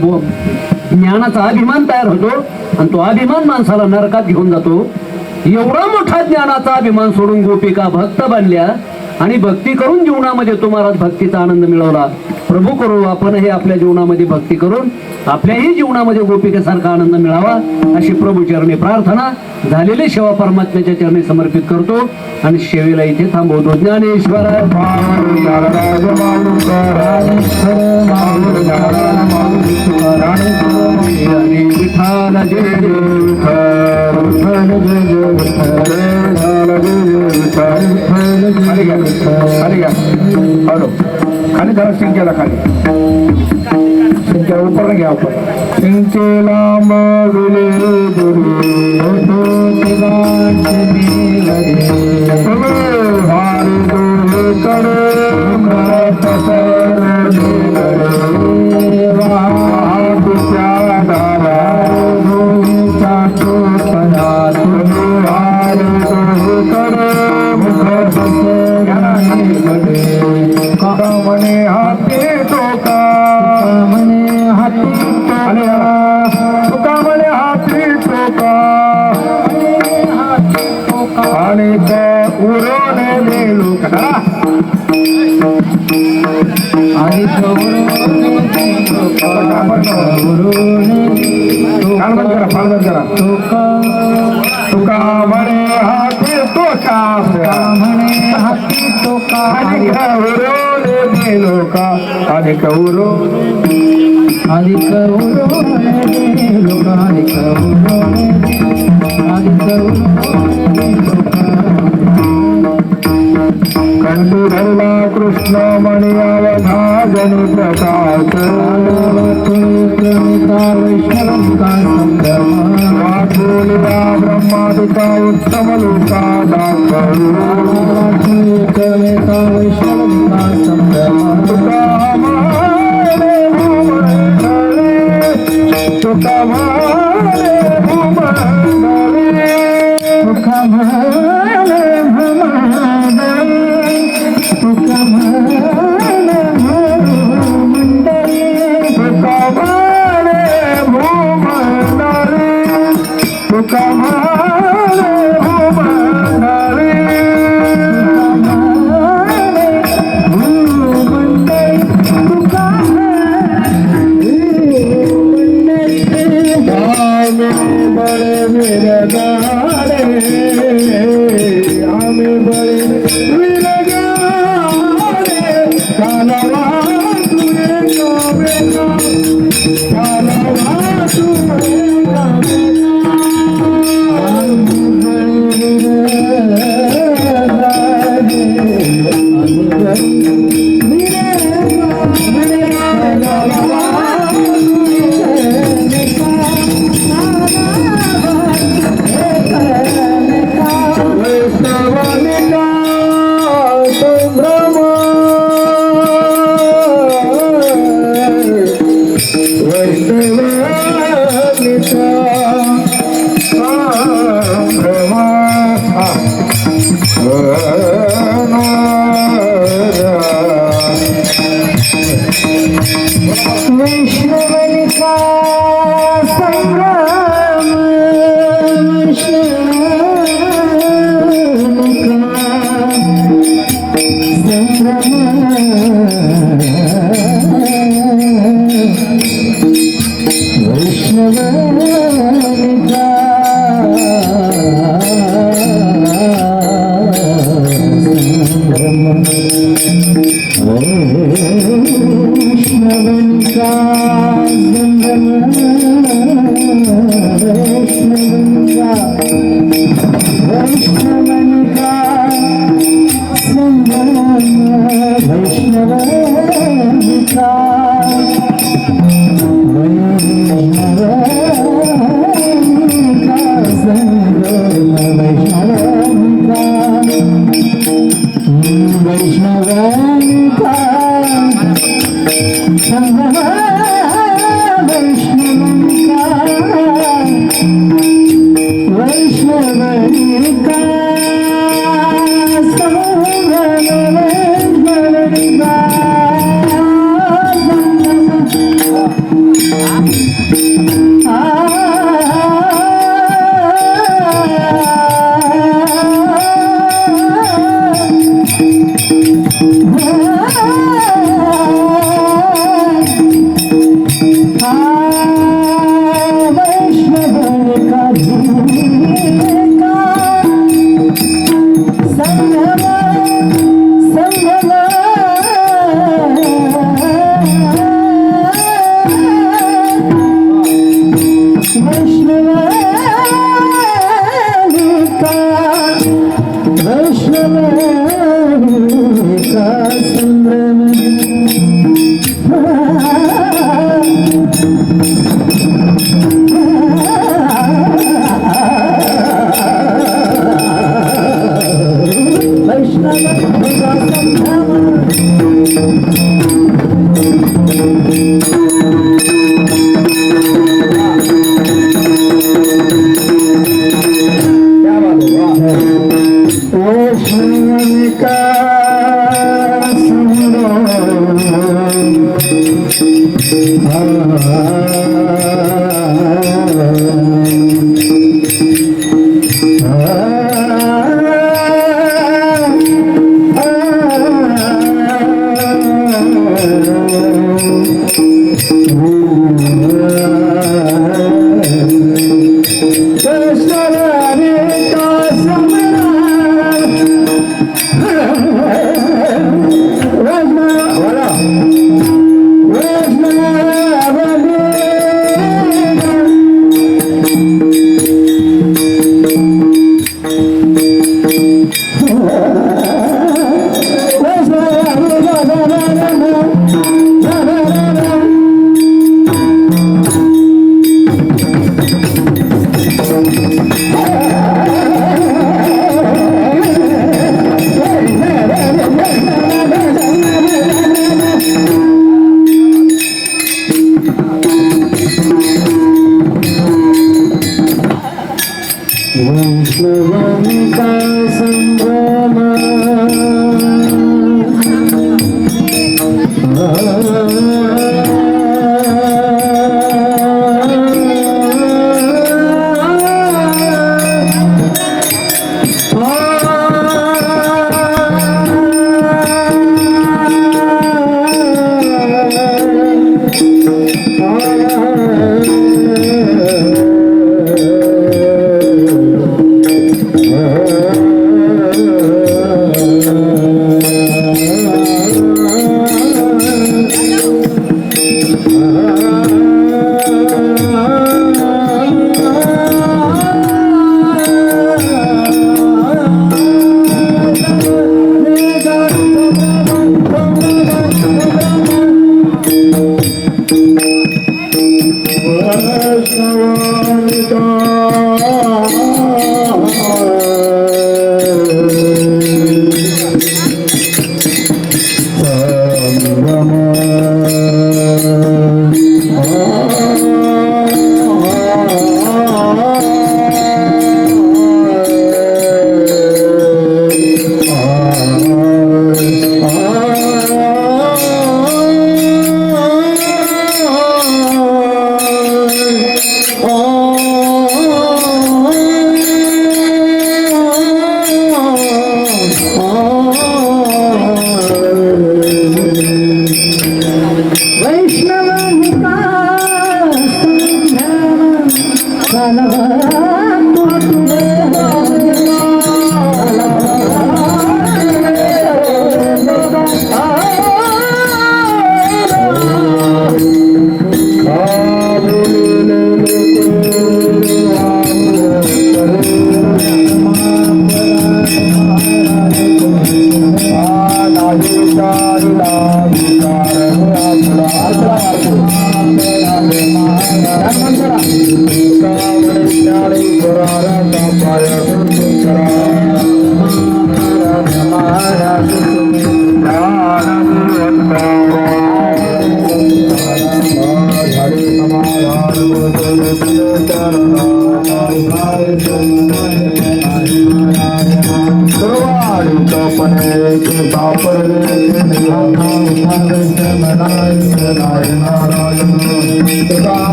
ज्ञानाचा अभिमान तयार होतो आणि तो अभिमान माणसाला नरकात घेऊन जातो. एवढा मोठा ज्ञानाचा अभिमान सोडून गोपिका भक्त बनल्या आणि भक्ती करून जीवनामध्ये तुम्हाला भक्तीचा आनंद मिळवला. प्रभू करू आपण हे आपल्या जीवनामध्ये भक्ती करून आपल्याही जीवनामध्ये गोपिकेसारखा आनंद मिळावा अशी प्रभू चरणी प्रार्थना. झालेली सेवा परमात्म्याच्या चरणी समर्पित करतो आणि सेवेला इथे थांबवतो. ज्ञानेश्वर खाली जरा सिंकेला खाली सिंकेला ऊपर घ्या ऊपर सिंकेला मगले म्हणे हाती टोका म्हणे हाती तुका म्हणे हाती टोका आणि उरोने मेलो का आणि तुका म्हणे हाती टोका म्हणे हाती टोका उरोने मेलो का अधिक उरो अधिक उरोने मेलो का अधिक उरोने अधिक कंटू धरला कृष्ण मणी अवधा जनु प्रकाश वाचुलिया ब्रह्मादिका उत्तम लोका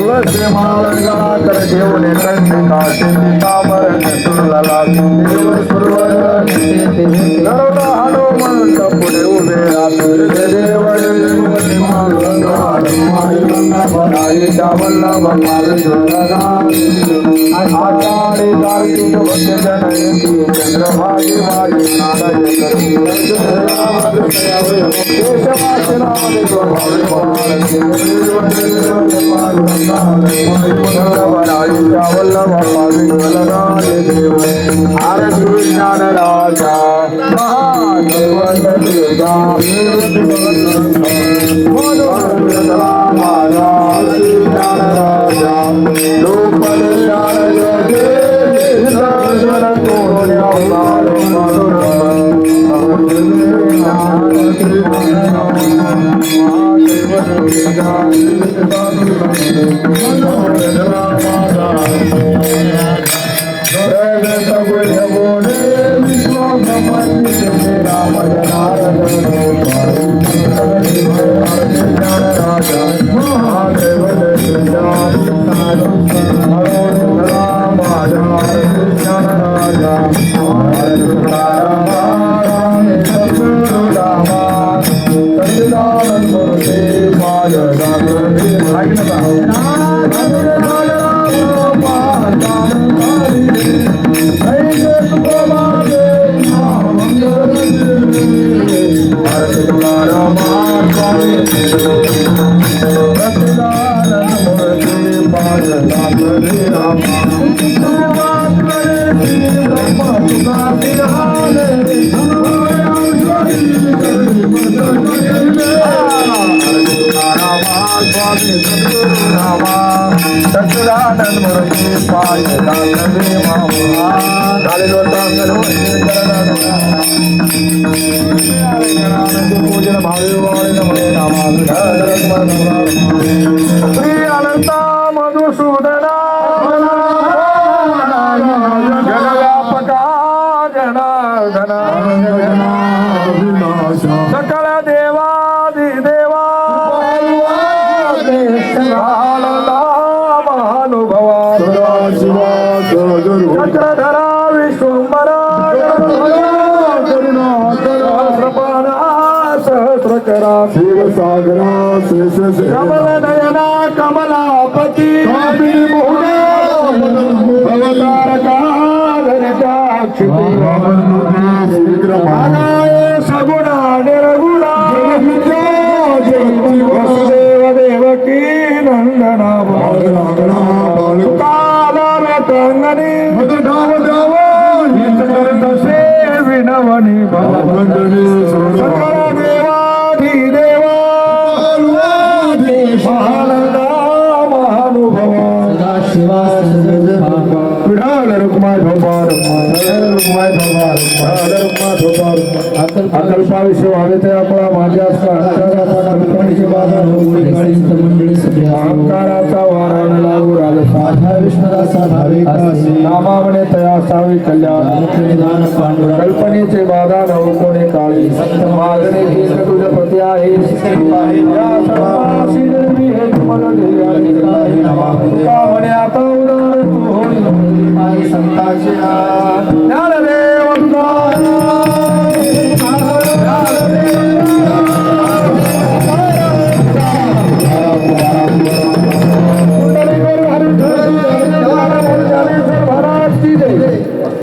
तुळसी माळ गळा कर घेऊन कंटिका कामर तुळला देव सुरवर नरला हनुमंत पुढे उभे रात्र देव आईच्या वल्लभ आषाढी कार्तिक वद्य जनयती चंद्रभागी वाजी आईच्या वल्लभ देव आरती ज्ञान राजा सकल देवादि देवा महानुभवा चक्रधरा विश्वंभरा सहस्रकरा शिवसागरा कमल नयना कमलापती अवतारका सगुणा निरगुणा वसुदेव देवकी नंदना कालनी तसे विनवनी सकल देवाधिदेवा महानंदा महानुभवा विठाल रुक्माय भगवान अकल्पा विश्व हवे ते आपला माझ्या कल्पनेची बाधा अहंकाराचा वारा न लागू राजसा नामावणे तया सावी कल्याण कल्पनेचे बाधा न कोणी काळी मागणे गीत तुझ पती आहे या सर्वासी निर्मी हे तुम्हाला म्हणे आता उदार तू होईल संताची ज्ञान रे